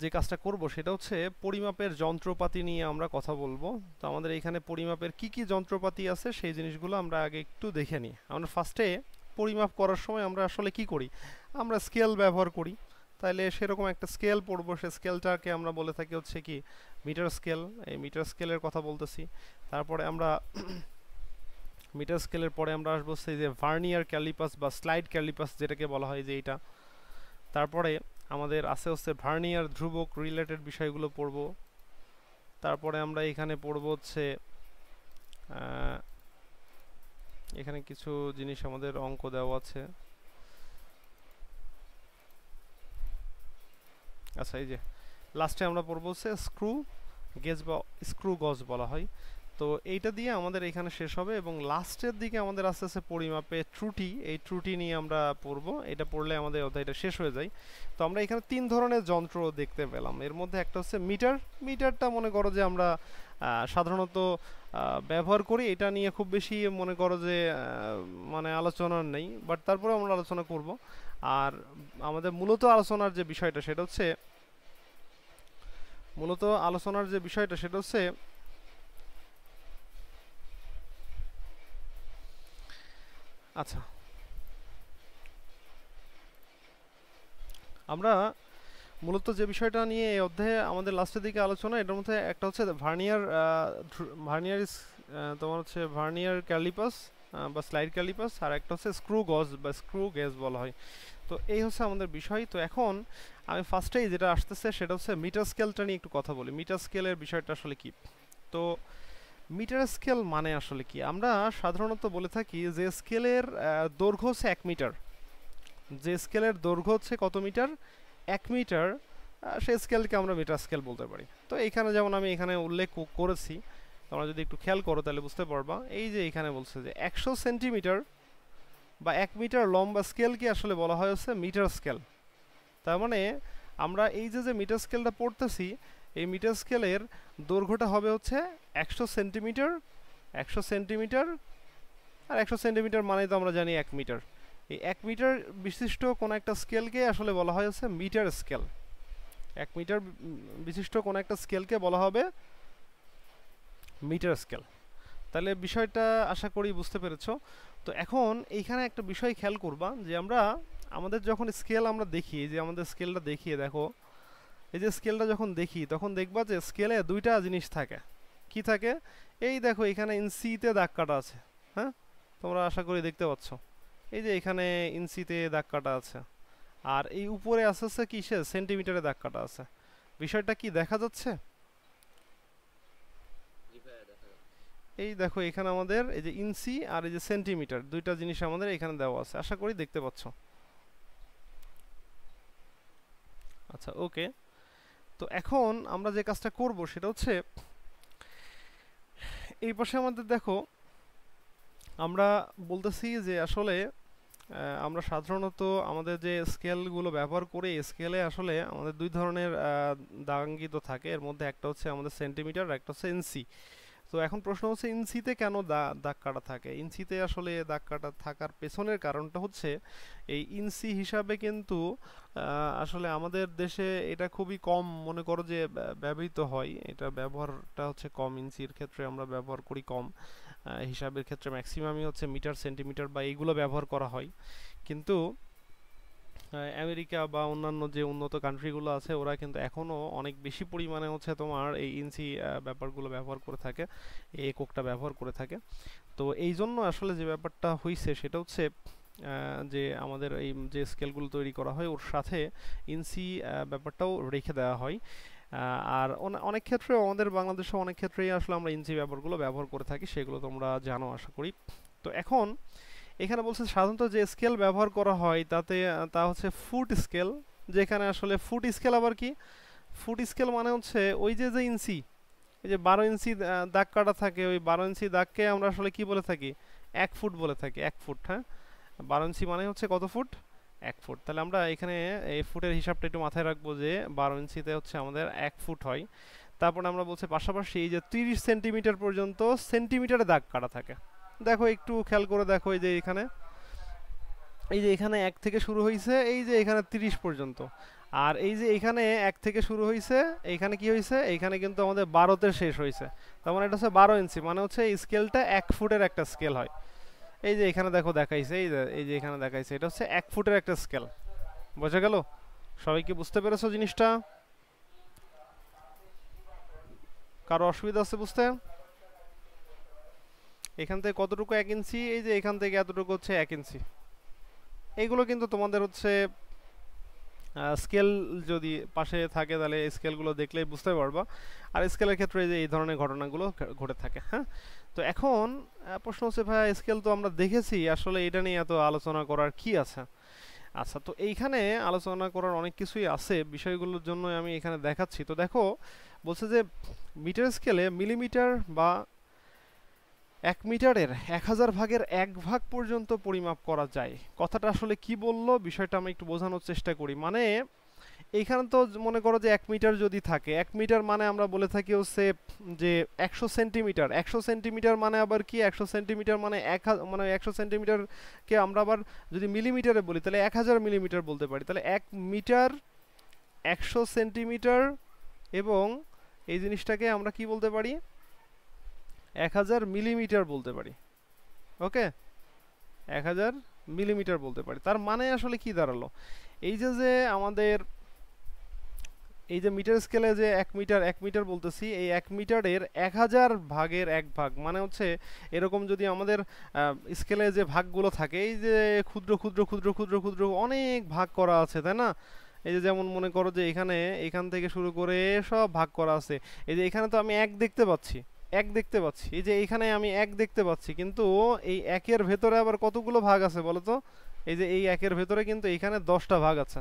যে কাজটা করব সেটা হচ্ছে পরিমাপের যন্ত্রপাতি নিয়ে আমরা কথা বলবো। তো আমাদের এখানে পরিমাপের কি কি যন্ত্রপাতি আছে সেই জিনিসগুলো আমরা আগে একটু দেখে নিই। আমরা ফার্স্টে পরিমাপ করার সময় আমরা আসলে কি করি, আমরা স্কেল ব্যবহার করি। তাইলে সেরকম একটা স্কেল পড়বো, সেই স্কেলটাকে আমরা বলে থাকি হচ্ছে কি মিটার স্কেল। এই মিটার স্কেলের কথা বলতেছি। তারপরে আমরা মিটার স্কেলের পরে আমরা আসবো সেই যে ভার্নিয়ার ক্যালিপাস বা স্লাইড ক্যালিপাস যেটাকে বলা হয়, যে এইটা। তারপরে আমাদের আছে হচ্ছে ভার্নিয়ার ধ্রুবক রিলেটেড বিষয়গুলো পড়ব। তারপরে আমরা এখানে পড়ব হচ্ছে এখানে কিছু জিনিস আমাদের অঙ্ক দেওয়া আছে। আচ্ছা, এই যে লাস্টে আমরা পড়ব হচ্ছে স্ক্রু গেজ বা স্ক্রু গজ বলা হয়। তো এইটা দিয়ে আমাদের এখানে শেষ হবে, এবং লাস্টের দিকে আমাদের আস্তে আস্তে পরিমাপে ত্রুটি, এই ত্রুটি নিয়ে আমরা পড়ব। এটা পড়লে আমাদের অধ্যায়টা শেষ হয়ে যায়। তো আমরা এখানে তিন ধরনের যন্ত্র দেখতে পেলাম। এর মধ্যে একটা হচ্ছে মিটার। মিটারটা মনে করো যে আমরা সাধারণত ব্যবহার করি, এটা নিয়ে খুব বেশি মনে করো যে মানে আলোচনার নেই, বাট তারপরে আমরা আলোচনা করব। আর আমাদের মূলত আলোচনার যে বিষয়টা সেটা হচ্ছে আচ্ছা, আমরা মূলত যে বিষয়টা নিয়ে এই অধ্যায়ে আমাদের লাস্টের দিকে আলোচনা, এটার মধ্যে একটা হচ্ছে ভার্নিয়ার ভার্নিয়ার তোমার হচ্ছে ভার্নিয়ার ক্যালিপাস বা স্লাইড ক্যালিপাস, আর একটা হচ্ছে স্ক্রু গজ বা স্ক্রু গেজ বলা হয়। তো এই হচ্ছে আমাদের বিষয়। তো এখন আমি ফার্স্টেই যেটা আসতেছে সেটা হচ্ছে মিটার স্কেলটা নিয়ে একটু কথা বলি। মিটার স্কেলের বিষয়টা আসলে কি? তো মিটার স্কেল মানে আসলে কি, আমরা সাধারণত বলে থাকি যে স্কেলের দৈর্ঘ্য হচ্ছে 1 মিটার। যে স্কেলের দৈর্ঘ্য হচ্ছে কত মিটার? 1 মিটার। সেই স্কেলকে আমরা মিটার স্কেল বলতে পারি। তো এইখানে যেমন আমি এখানে উল্লেখ করেছি, তোমরা যদি একটু খেয়াল করো তাহলে বুঝতে পারবা। এই যে এখানে বলছে যে 100 সেন্টিমিটার বা 1 মিটার লম্বা স্কেলকে আসলে বলা হয় হচ্ছে মিটার স্কেল। তার মানে আমরা এই যে যে মিটার স্কেলটা পড়তেছি, এই মিটার স্কেলের দৈর্ঘ্যটা হবে হচ্ছে 100 সেন্টিমিটার। 100 সেন্টিমিটার আর 100 সেন্টিমিটার মানে তো আমরা জানি 1 মিটার। এই 1 মিটার বিশিষ্ট কোন একটা স্কেলকে আসলে বলা হয় হচ্ছে মিটার স্কেল। 1 মিটার বিশিষ্ট কোন একটা স্কেলকে বলা হবে মিটার স্কেল। তাহলে বিষয়টা আশা করি বুঝতে পেরেছো। তো এখন এইখানে একটা বিষয় খেয়াল করবা, যে আমরা আমাদের যখন স্কেল আমরা দেখি, যে আমাদের স্কেলটা দেখিয়ে দেখো, এই যে স্কেলটা যখন দেখি তখন দেখবা যে স্কেলে দুইটা জিনিস থাকে। কি থাকে? এই দেখো এখানে ইঞ্চিতে দাগ কাটা আছে। হ্যাঁ, তোমরা আশা করি দেখতে পাচ্ছ। এই যে এখানে ইঞ্চিতে দাগ কাটা আছে, আর এই উপরে আস্তে আস্তে কিসে সেন্টিমিটারে দাগ কাটা আছে। বিষয়টা কি দেখা যাচ্ছে? এই দেখো এখানে আমাদের এই যে ইঞ্চি আর এই যে সেন্টিমিটার, দুইটা জিনিস আমাদের এখানে দেওয়া আছে, আশা করি দেখতে পাচ্ছ। আচ্ছা ওকে, তো এখন আমরা যে কাজটা করব সেটা হচ্ছে এই পাশে আমাদের দেখো, আমরা বলতেছি যে আসলে আমরা সাধারণত আমাদের যে স্কেলগুলো ব্যবহার করি, স্কেলে আসলে আমাদের দুই ধরনের দাগাঙ্কিত থাকে। এর মধ্যে একটা হচ্ছে আমাদের সেন্টিমিটার আর একটা হচ্ছে ইঞ্চি। তো এখন প্রশ্ন হচ্ছে ইঞ্চিতে কেন দাগ কাটা থাকে। ইঞ্চিতে আসলে দাগ কাটা থাকার পেছনের কারণটা হচ্ছে এই ইঞ্চি হিসাবে কিন্তু আসলে আমাদের দেশে এটা খুবই কম মনে করো যে ব্যবহৃত হয়, এটা ব্যবহারটা হচ্ছে কম, ইঞ্চির ক্ষেত্রে আমরা ব্যবহার করি কম। হিসাবের ক্ষেত্রে ম্যাক্সিমামই হচ্ছে মিটার সেন্টিমিটার বা এইগুলো ব্যবহার করা হয়। কিন্তু আমেরিকা বা অন্যান্য যে উন্নত কান্ট্রিগুলো আছে ওরা কিন্তু এখনও অনেক বেশি পরিমাণে হচ্ছে তোমার এই ইঞ্চি ব্যাপারগুলো ব্যবহার করে থাকে, এই এককটা ব্যবহার করে থাকে। তো এই জন্য আসলে যে ব্যাপারটা হইছে সেটা হচ্ছে যে আমাদের এই যে স্কেলগুলো তৈরি করা হয় ওর সাথে ইঞ্চি ব্যাপারটাও রেখে দেওয়া হয়। আর অনেক ক্ষেত্রে আমাদের বাংলাদেশে অনেক ক্ষেত্রেই আসলে আমরা ইঞ্চি ব্যাপারগুলো ব্যবহার করে থাকি, সেগুলো তোমরা জানো আশা করি। তো এখন এখানে বলছে সাধারণত যে স্কেল ব্যবহার করা হয় তাতে তা হচ্ছে ফুট স্কেল, যেখানে আসলে ফুট স্কেল আবার কি, ফুট স্কেল মানে হচ্ছে ওই যে যে ইঞ্চি, এই যে 12 ইঞ্চি দাগ কাটা থাকে, ওই 12 ইঞ্চি দাগকে আমরা আসলে কি বলে থাকি, 1 ফুট বলে থাকি, 1 ফুট। হ্যাঁ, 12 ইঞ্চি মানে হচ্ছে কত ফুট, 1 ফুট। তাহলে আমরা এখানে এই ফুটের হিসাবটা একটু মাথায় রাখবো যে 12 ইঞ্চিতে হচ্ছে আমাদের 1 ফুট হয়। তারপরে আমরা বলছি পাশাপাশি এই যে 30 সেন্টিমিটার পর্যন্ত সেন্টিমিটারে দাগ কাটা থাকে। দেখো একটু খেয়াল করে দেখো, এই যে এখানে, এই যে এখানে 1 থেকে শুরু হয়েছে, এই যে এখানে 30 পর্যন্ত, আর এই যে এখানে 1 থেকে শুরু হয়েছে, এইখানে কি হয়েছে, এইখানে কিন্তু আমাদের 12তে শেষ হয়েছে। তার মানে এটা হচ্ছে 12 ইঞ্চি, মানে হচ্ছে এই স্কেলটা 1 ফুটের একটা স্কেল হয়। এই যে এখানে দেখো দেখাইছে, এই যে এখানে দেখাইছে, এটা হচ্ছে 1 ফুটের একটা স্কেল। বোঝা গেল? সবাই কি বুঝতে পেরেছো জিনিসটা? কারো অসুবিধা আছে বুঝতে? এখান থেকে কতটুকু 1 ইঞ্চি, এই যে এখান থেকে এতটুকু হচ্ছে 1 ইঞ্চি। এইগুলো কিন্তু তোমাদের হচ্ছে স্কেল যদি পাশে থাকে তাহলে স্কেলগুলো দেখলেই বুঝতে পারবা। আর স্কেলের ক্ষেত্রে যে এই ধরনের ঘটনাগুলো ঘটে থাকে। হ্যাঁ, তো এখন প্রশ্ন হচ্ছে ভাই স্কেল তো আমরা দেখেছি, আসলে এটা নিয়ে এত আলোচনা করার কি আছে? আচ্ছা, তো এইখানে আলোচনা করার অনেক কিছুই আছে, বিষয়গুলোর জন্য আমি এখানে দেখাচ্ছি। তো দেখো বলছে যে মিটার স্কেলে মিলিমিটার বা 1 মিটারের 1000 ভাগের 1 ভাগ পর্যন্ত পরিমাপ করা যায়। কথাটা আসলে কি বললো, বিষয়টা আমি একটু বোঝানোর চেষ্টা করি। মানে এইখানে তো মনে করো যে 1 মিটার যদি থাকে, 1 মিটার মানে আমরা বলে থাকি হচ্ছে যে 100 সেন্টিমিটার। 100 সেন্টিমিটার মানে আবার কি, 100 সেন্টিমিটার মানে মানে 100 সেন্টিমিটারকে আমরা আবার যদি মিলিমিটারে বলি তাহলে 1000 মিলিমিটার বলতে পারি। তাহলে 1 মিটার, 100 সেন্টিমিটার, এবং এই জিনিসটাকে আমরা কি বলতে পারি, 1000 মিলিমিটার বলতে পারি। ওকে, 1000 মিলিমিটার বলতে পারি। তার মানে আসলে কি দাঁড়ালো, এই যে যে আমাদের এই যে মিটার স্কেলে যে 1 মিটার বলতেছি, এই 1 মিটারের 1000 ভাগের 1 ভাগ মানে হচ্ছে এরকম যদি আমাদের স্কেলে যে ভাগগুলো থাকে, এই যে ক্ষুদ্র ক্ষুদ্র ক্ষুদ্র ক্ষুদ্র ক্ষুদ্র অনেক ভাগ করা আছে, তাই না? এই যে যেমন মনে করো যে এখান থেকে শুরু করে সব ভাগ করা আছে। এই যে এখানে তো আমি 1 দেখতে পাচ্ছি, 1 দেখতে পাচ্ছি, এই যে এইখানে আমি 1 দেখতে পাচ্ছি, কিন্তু এই 1-এর ভেতরে আবার কতগুলো ভাগ আছে বলো তো? এই যে এই 1-এর ভেতরে কিন্তু এখানে 10টা ভাগ আছে,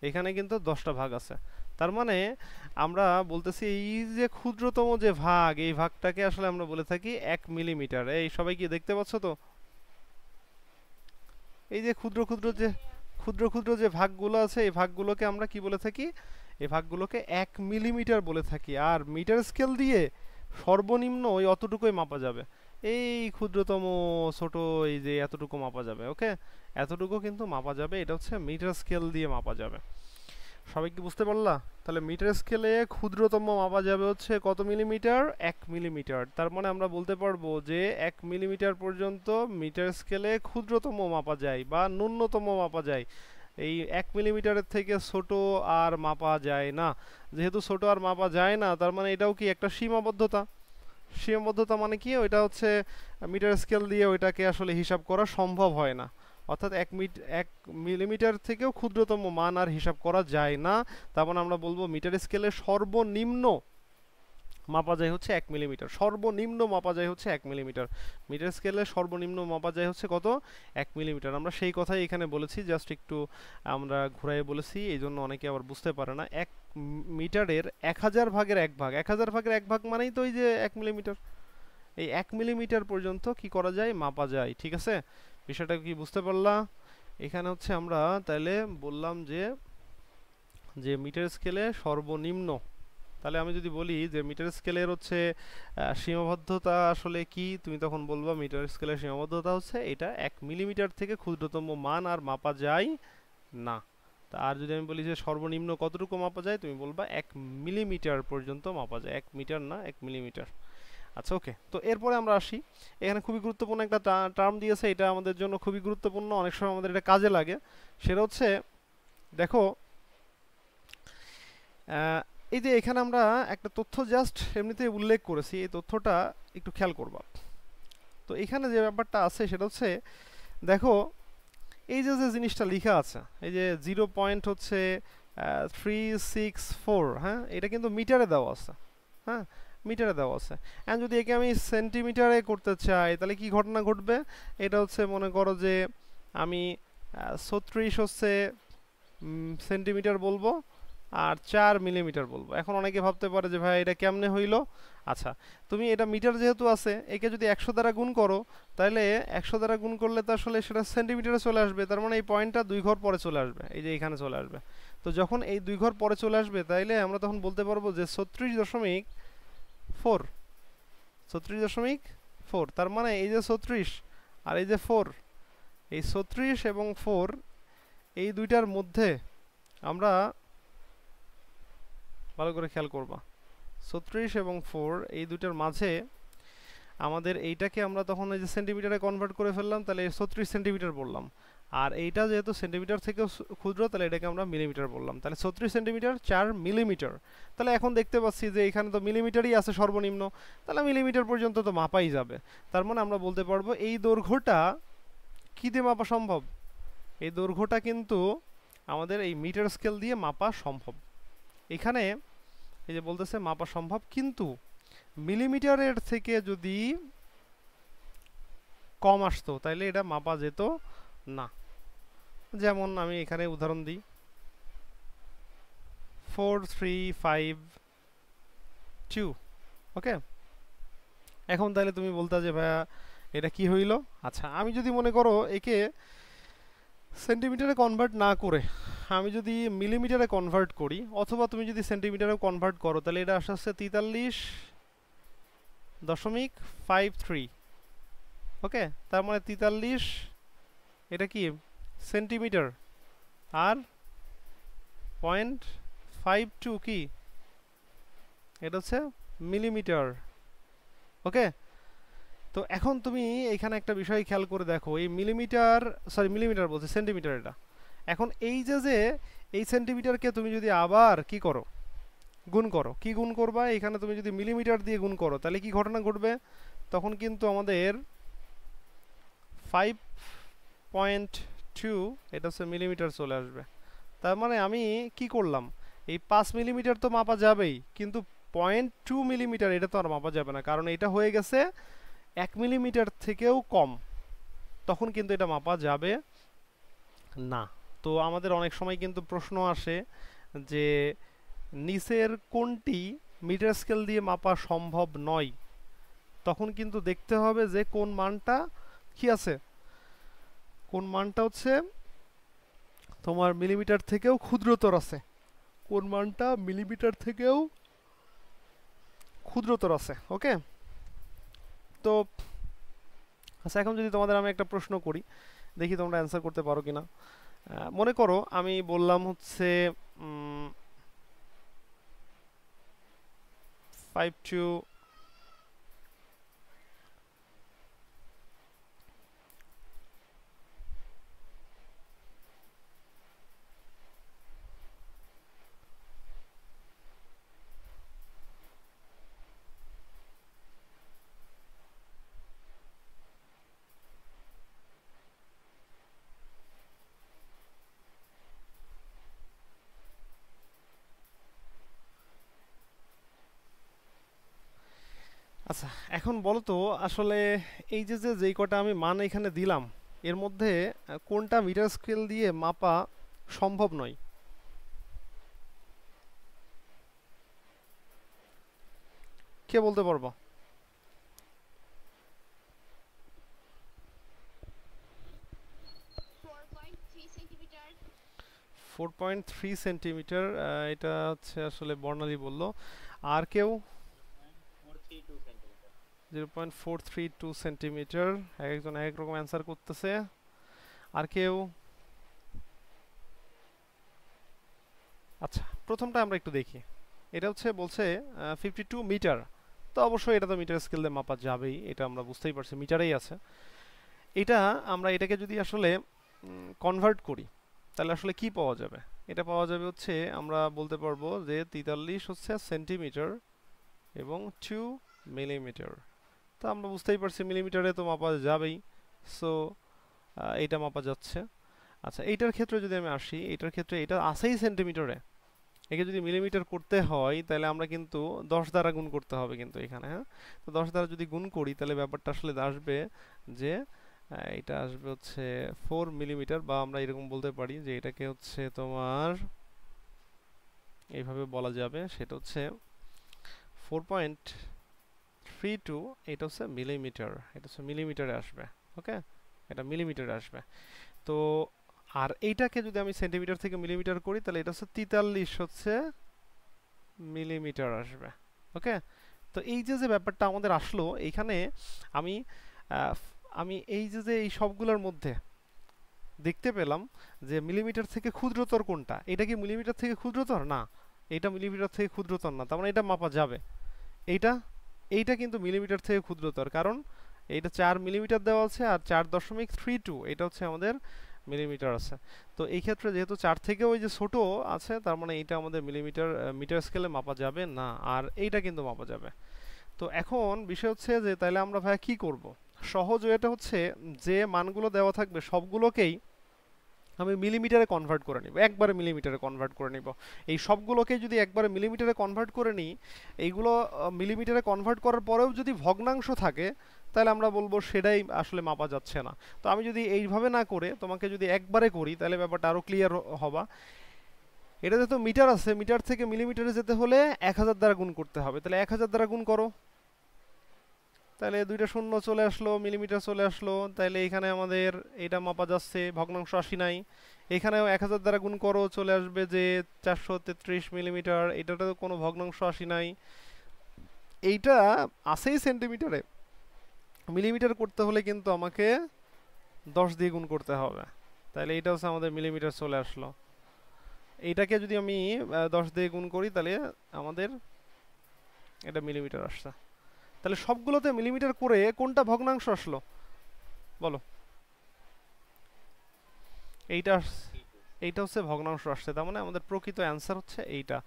এখানে কিন্তু 10টা ভাগ আছে। তার মানে আমরা বলতেছি এই যে ক্ষুদ্রতম যে ভাগ, এই ভাগটাকে আসলে আমরা বলে থাকি 1 মিলিমিটার। এই সবাই কি দেখতে পাচ্ছ তো? এই যে ক্ষুদ্র ক্ষুদ্র যে ক্ষুদ্র ক্ষুদ্র যে ভাগগুলো আছে, এই ভাগগুলোকে আমরা কি বলে থাকি, এই ভাগগুলোকে 1 মিলিমিটার বলে থাকি। আর মিটার স্কেল দিয়ে সর্বনিম্ন ওই অতটুকুই মাপা যাবে, এই ক্ষুদ্রতম ছোট এই যে এতটুকু মাপা যাবে। ওকে, এতটুকু কিন্তু মাপা যাবে, এটা হচ্ছে মিটার স্কেল দিয়ে মাপা যাবে। সবাই কি বুঝতে পারলা? তাহলে মিটার স্কেলে ক্ষুদ্রতম মাপা যাবে হচ্ছে কত মিলিমিটার, 1 মিলিমিটার। তার মানে আমরা বলতে পারবো যে 1 মিলিমিটার পর্যন্ত মিটার স্কেলে ক্ষুদ্রতম মাপা যায় বা ন্যূনতম মাপা যায়। এই 1 মিলিমিটারের থেকে ছোট আর মাপা যায় না। যেহেতু ছোট আর মাপা যায় না, তার মানে এটাও কি একটা সীমাবদ্ধতা। সীমাবদ্ধতা মানে কি, ওইটা হচ্ছে মিটার স্কেল দিয়ে ওইটাকে আসলে হিসাব করা সম্ভব হয় না। অর্থাৎ 1 মিলিমিটার থেকেও ক্ষুদ্রতম মান আর হিসাব করা যায় না। তার মানে আমরা বলবো মিটার স্কেলে সর্বনিম্ন মাপা যায় হচ্ছে 1 মিলিমিটার, সর্বনিম্ন মাপা যায় হচ্ছে 1 মিলিমিটার। মিটার স্কেলে সর্বনিম্ন মাপা যায় হচ্ছে কত, 1 মিলিমিটার। আমরা সেই কথাই এখানে বলেছি, জাস্ট একটু আমরা ঘুরাইয়ে বলেছি, এই জন্য অনেকে আবার বুঝতে পারে না। 1 মিটারের 1000 ভাগের 1 ভাগ, 1000 ভাগের 1 ভাগ মানেই তো ওই যে 1 মিলিমিটার। এই 1 মিলিমিটার পর্যন্ত কি করা যায়, মাপা যায়। ঠিক আছে, বিষয়টা কি বুঝতে পারলা? এখানে হচ্ছে আমরা তাহলে বললাম যে যে মিটার স্কেলে সর্বনিম্ন তাহলে আমি যদি বলি যে মিটার স্কেলের হচ্ছে সীমাবদ্ধতা আসলে কি, তুমি তখন বলবা মিটার স্কেলের সীমাবদ্ধতা হচ্ছে এটা 1 মিলিমিটার থেকে ক্ষুদ্রতম মান আর মাপা যায় না। আর যদি আমি বলি যে সর্বনিম্ন কতটুকু মাপা যায়, তুমি বলবা 1 মিলিমিটার পর্যন্ত মাপা যায়, 1 মিটার না 1 মিলিমিটার। আচ্ছা ওকে, তো এরপরে আমরা আসি, এখানে খুবই গুরুত্বপূর্ণ একটা টার্ম দিয়েছে, এটা আমাদের জন্য খুবই গুরুত্বপূর্ণ, অনেক সময় আমাদের এটা কাজে লাগে। সেটা হচ্ছে দেখো এই যে এখানে আমরা একটা তথ্য জাস্ট এমনিতে উল্লেখ করেছি, এই তথ্যটা একটু খেয়াল করবা। তো এখানে যে ব্যাপারটা আছে সেটা হচ্ছে দেখো এই যে যে জিনিসটা লেখা আছে, এই যে 0.364, হ্যাঁ, এটা কিন্তু মিটারে দেওয়া আছে, হ্যাঁ, মিটারে দেওয়া আছে। অ্যান্ড যদি একে আমি সেন্টিমিটারে করতে চাই তাহলে কি ঘটনা ঘটবে, এটা হচ্ছে মনে করো যে আমি 36 হচ্ছে সেন্টিমিটার বলবো আর 4 মিলিমিটার বলবো। এখন অনেকে ভাবতে পারে যে ভাই এটা কেমনে হইলো। আচ্ছা, তুমি এটা মিটার যেহেতু আছে, একে যদি 100 দ্বারা গুণ করো, তাহলে 100 দ্বারা গুণ করলে তো আসলে সেটা সেন্টিমিটারে চলে আসবে, তার মানে এই পয়েন্টটা 2 ঘর পরে চলে আসবে, এই যে এখানে চলে আসবে। তো যখন এই 2 ঘর পরে চলে আসবে, তাইলে আমরা তখন বলতে পারবো যে 36.4, 36.4, তার মানে এই যে 36 আর এই যে 4, এই 36 এবং 4 এই দুইটার মধ্যে আমরা ভালো করে খেয়াল করবা, 36 এবং 4 এই দুইটার মাঝে আমাদের এইটাকে আমরা তখন এই যে সেন্টিমিটারে কনভার্ট করে ফেললাম, তাহলে 36 সেন্টিমিটার বললাম। আর এইটা যেহেতু সেন্টিমিটার থেকেও ক্ষুদ্র, তাহলে এটাকে আমরা মিলিমিটার বললাম। তাহলে 36 সেন্টিমিটার 4 মিলিমিটার। তাহলে এখন দেখতে পাচ্ছি যে এখানে তো মিলিমিটারই আছে সর্বনিম্ন, তাহলে মিলিমিটার পর্যন্ত তো মাপাই যাবে। তার মানে আমরা বলতে পারবো এই দৈর্ঘ্যটা কী দিয়ে মাপা সম্ভব, এই দৈর্ঘ্যটা কিন্তু আমাদের এই মিটার স্কেল দিয়ে মাপা সম্ভব। এখানে এই যে বলতেছে মাপা সম্ভব, কিন্তু মিলিমিটারের থেকে যদি কম আসতো তাইলে এটা মাপা যেত না। যেমন আমি এখানে উদাহরণ দিই, 4352, ওকে। এখন তাহলে তুমি বলতা যে ভাইয়া এটা কি হইল। আচ্ছা, আমি যদি মনে করো একে সেন্টিমিটারে কনভার্ট না করে আমি যদি মিলিমিটারে কনভার্ট করি, অথবা তুমি যদি সেন্টিমিটারে কনভার্ট করো, তাহলে এটা আসতে আসছে 43.53, ওকে। তার মানে 43 এটা কি সেন্টিমিটার, আর 0.52 কি এটা হচ্ছে মিলিমিটার, ওকে। তো এখন তুমি এখানে একটা বিষয় খেয়াল করে দেখো, এই মিলিমিটার, সরি মিলিমিটার বলছি, সেন্টিমিটার এটা। এখন এই যে যে এই সেন্টিমিটারকে তুমি যদি আবার কি করো, গুণ করো, কি গুণ করবা, এখানে তুমি যদি মিলিমিটার দিয়ে গুণ করো, তাহলে কি ঘটনা ঘটবে, তখন কিন্তু আমাদের 5.2 এটা হচ্ছে মিলিমিটার চলে আসবে। তার মানে আমি কি করলাম, এই 5 মিলিমিটার তো মাপা যাবেই, কিন্তু 0.2 মিলিমিটার এটা তো আর মাপা যাবে না, কারণ এটা হয়ে গেছে 1 মিলিমিটার থেকেও কম, তখন কিন্তু এটা মাপা যাবে না। তো আমাদের অনেক সময় কিন্তু প্রশ্ন আসে যে নিচের কোনটি মিটার স্কেল দিয়ে মাপা সম্ভব নয়, তখন কিন্তু দেখতে হবে যে কোন মানটা কি আছে, কোন মানটা হচ্ছে তোমার মিলিমিটার থেকেও ক্ষুদ্রতর আছে, কোন মানটা মিলিমিটার থেকেও ক্ষুদ্রতর আছে, ওকে। তো আচ্ছা, এখন যদি তোমাদের আমি একটা প্রশ্ন করি, দেখি তোমরা অ্যান্সার করতে পারো কিনা। মনে করো আমি বললাম হচ্ছে 5 to আচ্ছা, এখন বলো তো আসলে এই যে যেই কটা আমি মান এখানে দিলাম, এর মধ্যে কোনটা মিটার স্কেল দিয়ে মাপা সম্ভব নয়, কে বলতে পারবো? 4.3 সেন্টিমিটার, এটা হচ্ছে আসলে বর্ণালী বলল। আর কেউ? 0.432 সেন্টিমিটার। একজন এক রকম অ্যান্সার করতেছে। আর কেউ? আচ্ছা, প্রথমটা আমরা একটু দেখি। এটা হচ্ছে বলছে 52 মিটার। তো অবশ্যই এটা তো মিটার স্কেল দিয়ে মাপা যাবেই, এটা আমরা বুঝতেই পারছি, মিটারেই আছে। এটা আমরা এটাকে যদি আসলে কনভার্ট করি তাহলে আসলে কি পাওয়া যাবে? এটা পাওয়া যাবে হচ্ছে, আমরা বলতে পারবো যে 43 হচ্ছে সেন্টিমিটার এবং 2 মিলিমিটার। তো আমরা বুঝতেই পারছি মিলিমিটারে তো মাপা যাবেই, সো এইটা মাপা যাচ্ছে। আচ্ছা, এইটার ক্ষেত্রে যদি আমি আসি, এইটার ক্ষেত্রে এটা আছেই সেন্টিমিটারে, একে যদি মিলিমিটার করতে হয় তাহলে আমরা কিন্তু 10 দ্বারা গুণ করতে হবে কিন্তু এখানে, হ্যাঁ। তো 10 দ্বারা যদি গুণ করি তাহলে ব্যাপারটা আসলে আসবে যে এটা আসবে হচ্ছে 4 মিলিমিটার, বা আমরা এরকম বলতে পারি যে এটাকে হচ্ছে তোমার এইভাবে বলা যাবে, সেটা হচ্ছে 4.32, এটা হচ্ছে মিলিমিটার, এটা হচ্ছে মিলিমিটারে আসবে। ওকে, এটা মিলিমিটারে আসবে। তো আর এইটাকে যদি আমি সেন্টিমিটার থেকে মিলিমিটার করি তাহলে এটা হচ্ছে 43 হচ্ছে মিলিমিটার আসবে। ওকে, তো এই যে যে ব্যাপারটা আমাদের আসলো এইখানে, আমি আহ, আমি এই যে যে এই সবগুলোর মধ্যে দেখতে পেলাম যে মিলিমিটার থেকে ক্ষুদ্রতর কোনটা। এটা কি মিলিমিটার থেকে ক্ষুদ্রতর? না, এটা মিলিমিটার থেকে ক্ষুদ্রতর না, তার মানে এটা মাপা যাবে। এইটা এইটা কিন্তু মিলিমিটার থেকে ক্ষুদ্রতর, কারণ এইটা 4 মিলিমিটার দেওয়া আছে আর 4.32 এটা হচ্ছে আমাদের মিলিমিটার আছে। তো এই ক্ষেত্রে যেহেতু 4 থেকে ওই যে ছোট আছে, তার মানে এটা আমাদের মিলিমিটার মিটার স্কেলে মাপা যাবে না, আর এইটা কিন্তু মাপা যাবে। তো এখন বিষয় হচ্ছে যে তাহলে আমরা ভাই কি করব? সহজ ওয়েটা হচ্ছে যে মানগুলো দেওয়া থাকবে সবগুলোকেই আমি মিলিমিটারে কনভার্ট করে নিব, একবারে মিলিমিটারে কনভার্ট করে নিব। এই সবগুলোকে যদি একবারে মিলিমিটারে কনভার্ট করে নিই, এইগুলো মিলিমিটারে কনভার্ট করার পরেও যদি ভগ্নাংশ থাকে তাহলে আমরা বলবো সেটাই আসলে মাপা যাচ্ছে না। তো আমি যদি এইভাবে না করে তোমাকে যদি একবারে করি তাহলে ব্যাপারটা আরও ক্লিয়ার হবা। এটা যেহেতু মিটার আছে, মিটার থেকে মিলিমিটারে যেতে হলে 1000 দ্বারা গুণ করতে হবে, তাহলে 1000 দ্বারা গুণ করো, তাহলে দুইটা শূন্য চলে আসলো, মিলিমিটার চলে আসলো, তাহলে এখানে আমাদের এটা মাপা যাচ্ছে, ভগ্নাংশ আসি নাই। এখানেও 1000 দ্বারা গুণ করো, চলে আসবে যে 433 মিলিমিটার, এটাতে কোনো ভগ্নাংশ আসি নাই। এইটা আছেই সেন্টিমিটারে, মিলিমিটার করতে হলে কিন্তু আমাকে 10 দিয়ে গুণ করতে হবে, তাহলে এটা হচ্ছে আমাদের মিলিমিটার চলে আসলো। এইটাকে যদি আমি 10 দিয়ে গুণ করি তাহলে আমাদের এটা মিলিমিটার আসছে। তাহলে সবগুলোতে মিলিমিটার করে কোনটা ভগ্নাংশ আসলো বলো? এইটা এইটা হচ্ছে ভগ্নাংশ আসছে, তার মানে আমাদের প্রকৃত অ্যান্সার হচ্ছে এইটা।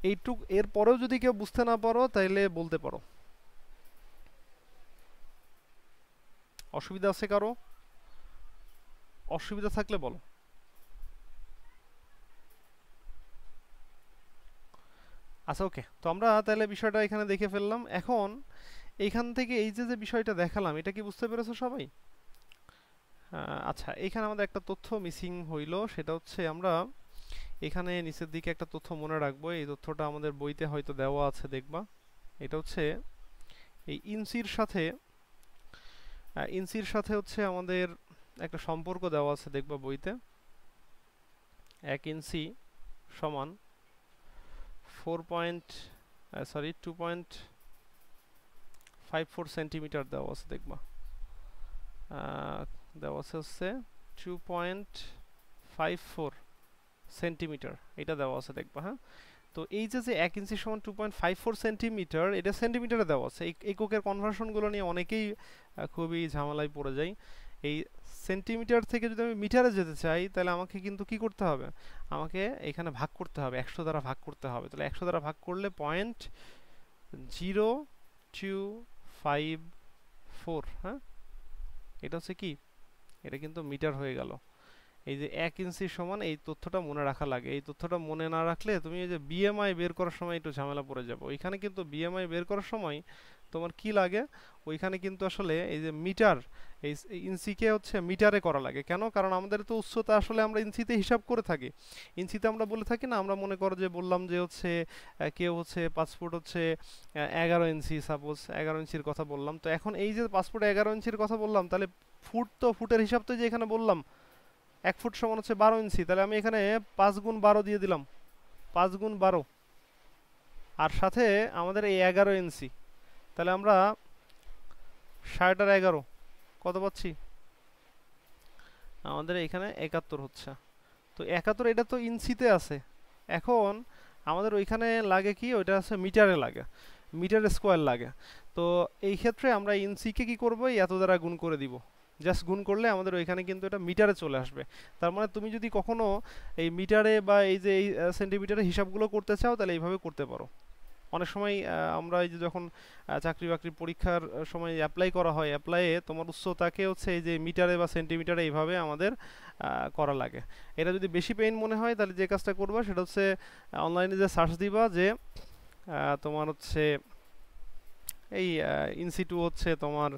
এইটুক, এর পরেও যদি কেউ বুঝতে না পারো তাইলে বলতে পারো। অসুবিধা আছে কারো? অসুবিধা থাকলে বলো। আচ্ছা, ওকে, তো আমরা তাহলে বিষয়টা এখানে দেখে ফেললাম। এখন এইখান থেকে এই যে যে বিষয়টা দেখালাম, এটা কি বুঝতে পেরেছো সবাই? আচ্ছা, এখানে আমাদের একটা তথ্য মিসিং হইলো, সেটা হচ্ছে আমরা এখানে নিচের দিকে একটা তথ্য মনে রাখবো। এই তথ্যটা আমাদের বইতে হয়তো দেওয়া আছে, দেখবা। এটা হচ্ছে এই ইঞ্চির সাথে হচ্ছে আমাদের একটা সম্পর্ক দেওয়া আছে, দেখবা বইতে। 1 ইঞ্চি সমান 2.54 সেন্টিমিটার দেওয়া আছে, দেখবা। দেওয়া আছে হচ্ছে 2.54 সেন্টিমিটার, এটা দেওয়া আছে, দেখবা। হ্যাঁ, তো এই যে যে 1 ইঞ্চি সমান 2.54 সেন্টিমিটার, এটা সেন্টিমিটারে দেওয়া আছে। এই এককের কনভার্সনগুলো নিয়ে অনেকেই খুবই ঝামেলায় পড়ে যায়। এই সেন্টিমিটার থেকে যদি আমি মিটারে যেতে চাই তাহলে আমাকে কিন্তু কি করতে হবে? আমাকে এখানে ভাগ করতে হবে, 100 দ্বারা ভাগ করতে হবে। তাহলে 100 দ্বারা ভাগ করলে 0.0254, হ্যাঁ, এটা হচ্ছে কি, এটা কিন্তু মিটার হয়ে গেল। এই যে 1 ইঞ্চি সমান, এই তথ্যটা মনে রাখা লাগে। এই তথ্যটা মনে না রাখলে তুমি এই যে বিএমআই বের করার সময় একটু ঝামেলা পড়ে যাবে। ওইখানে কিন্তু বিএমআই বের করার সময় তোমার কি লাগে, ওইখানে কিন্তু আসলে এই যে মিটার, এই ইঞ্চিকে হচ্ছে মিটারে করা লাগে। কেন? কারণ আমাদের তো উচ্চতা আসলে আমরা ইঞ্চিতে হিসাব করে থাকি। ইঞ্চিতে আমরা বলে থাকি না, আমরা মনে করো যে বললাম যে হচ্ছে কেউ হচ্ছে 5 ফুট হচ্ছে 11 ইঞ্চি, সাপোজ 11 ইঞ্চির কথা বললাম। তো এখন এই যে 5 ফুট 11 ইঞ্চির কথা বললাম, তাহলে ফুট তো ফুটের হিসাব তো যে এখানে বললাম 1 ফুট সমান হচ্ছে 12 ইঞ্চি, তাহলে আমি এখানে 5 গুণ 12 দিয়ে দিলাম, 5 গুণ 12, আর সাথে আমাদের এই 11 ইঞ্চি, তাহলে আমরা 60 আর 11 কত পাচ্ছি? আমাদের এখানে 71 হচ্ছে। তো 71 এটা তো ইঞ্চিতে আছে। এখন আমাদের ওইখানে লাগে কি, ওইটা আছে মিটারে লাগে, মিটার স্কোয়ার লাগে। তো এই ক্ষেত্রে আমরা ইঞ্চিকে কি করব, এই এত দ্বারা গুণ করে দিব। জাস্ট গুণ করলে আমাদের ওইখানে কিন্তু এটা মিটারে চলে আসবে। তার মানে তুমি যদি কখনো এই মিটারে বা এই যে এই সেন্টিমিটারে হিসাবগুলো করতে চাও, তাহলে এইভাবে করতে পারো। অনেক সময় আমরা এই যে যখন চাকরি বাকরি পরীক্ষার সময় অ্যাপ্লাই করা হয়, অ্যাপ্লাইয়ে তোমার উচ্চতাকে হচ্ছে এই যে মিটারে বা সেন্টিমিটারে এইভাবে আমাদের করা লাগে। এটা যদি বেশি পেইন মনে হয়, তাহলে যে কাজটা করবা সেটা হচ্ছে অনলাইনে যে সার্চ দিবা যে তোমার হচ্ছে এই ইনসিটু হচ্ছে তোমার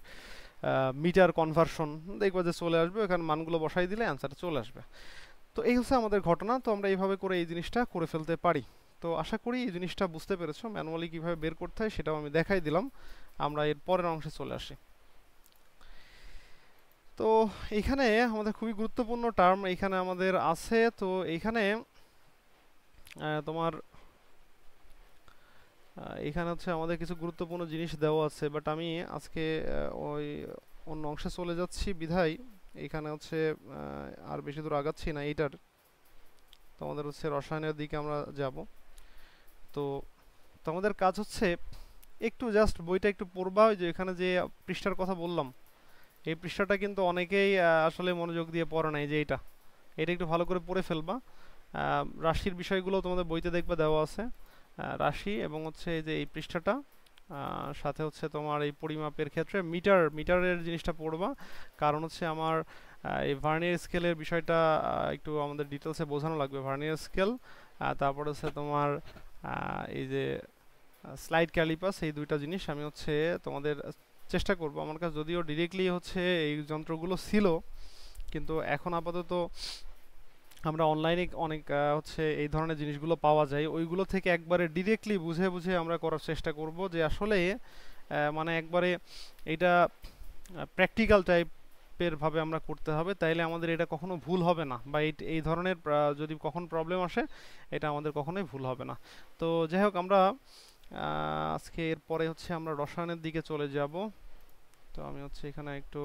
মিটার কনভার্সন, দেখবা যে চলে আসবে, ওখানে মানগুলো বসাই দিলে অ্যান্সার চলে আসবে। তো এই হচ্ছে আমাদের ঘটনা। তো আমরা এইভাবে করে এই জিনিসটা করে ফেলতে পারি। তো আশা করি এই জিনিসটা বুঝতে পেরেছো, ম্যানুয়ালি কিভাবে বের করতে হয় সেটাও আমি দেখাই দিলাম। আমরা এর পরের অংশে চলে আসি। তো এইখানে আমাদের খুবই গুরুত্বপূর্ণ টার্ম এইখানে আমাদের আছে। তো এইখানে তোমার এইখানে হচ্ছে আমাদের কিছু গুরুত্বপূর্ণ জিনিস দেওয়া আছে, বাট আমি আজকে ওই অন্য অংশে চলে যাচ্ছি বিধায় এইখানে হচ্ছে আর বেশি দূর আগাচ্ছি না এইটার। তো আমাদের হচ্ছে রসায়নের দিকে আমরা যাব। তো তোমাদের কাজ হচ্ছে একটু জাস্ট বইটা একটু পড়বা। ওই যে এখানে যে পৃষ্ঠার কথা বললাম, এই পৃষ্ঠাটা কিন্তু অনেকেই আসলে মনোযোগ দিয়ে পড়ে নাই, যে এটা এটা একটু ভালো করে পড়ে ফেলবা। রাশির বিষয়গুলো তোমাদের বইতে দেখবে দেওয়া আছে, রাশি এবং হচ্ছে এই যে এই পৃষ্ঠাটা, সাথে হচ্ছে তোমার এই পরিমাপের ক্ষেত্রে মিটারের জিনিসটা পড়বা। কারণ হচ্ছে আমার এই ভার্নিয়ার স্কেলের বিষয়টা একটু আমাদের ডিটেলসে বোঝানো লাগবে। ভার্নিয়ার স্কেল, তারপর হচ্ছে তোমার এই যে স্লাইড ক্যালিপাস, এই দুইটা জিনিস আমি হচ্ছে তোমাদের চেষ্টা করব। আমার কাছে যদিও ডিরেক্টলি হচ্ছে এই যন্ত্রগুলো ছিল, কিন্তু এখন আপাতত আমরা অনলাইনে অনেক হচ্ছে এই ধরনের জিনিসগুলো পাওয়া যায়, ওইগুলো থেকে একবারে ডিরেক্টলি বুঝে বুঝে আমরা করার চেষ্টা করব, যে আসলে মানে একবারে এটা প্র্যাকটিক্যাল টাইপের ভাবে আমরা করতে হবে, তাইলে আমাদের এটা কখনো ভুল হবে না, বা এই ধরনের যদি কখন প্রবলেম আসে, এটা আমাদের কখনোই ভুল হবে না। তো যাই হোক, আমরা আজকে এরপরে হচ্ছে আমরা রসায়নের দিকে চলে যাব। তো আমি হচ্ছে এখানে একটু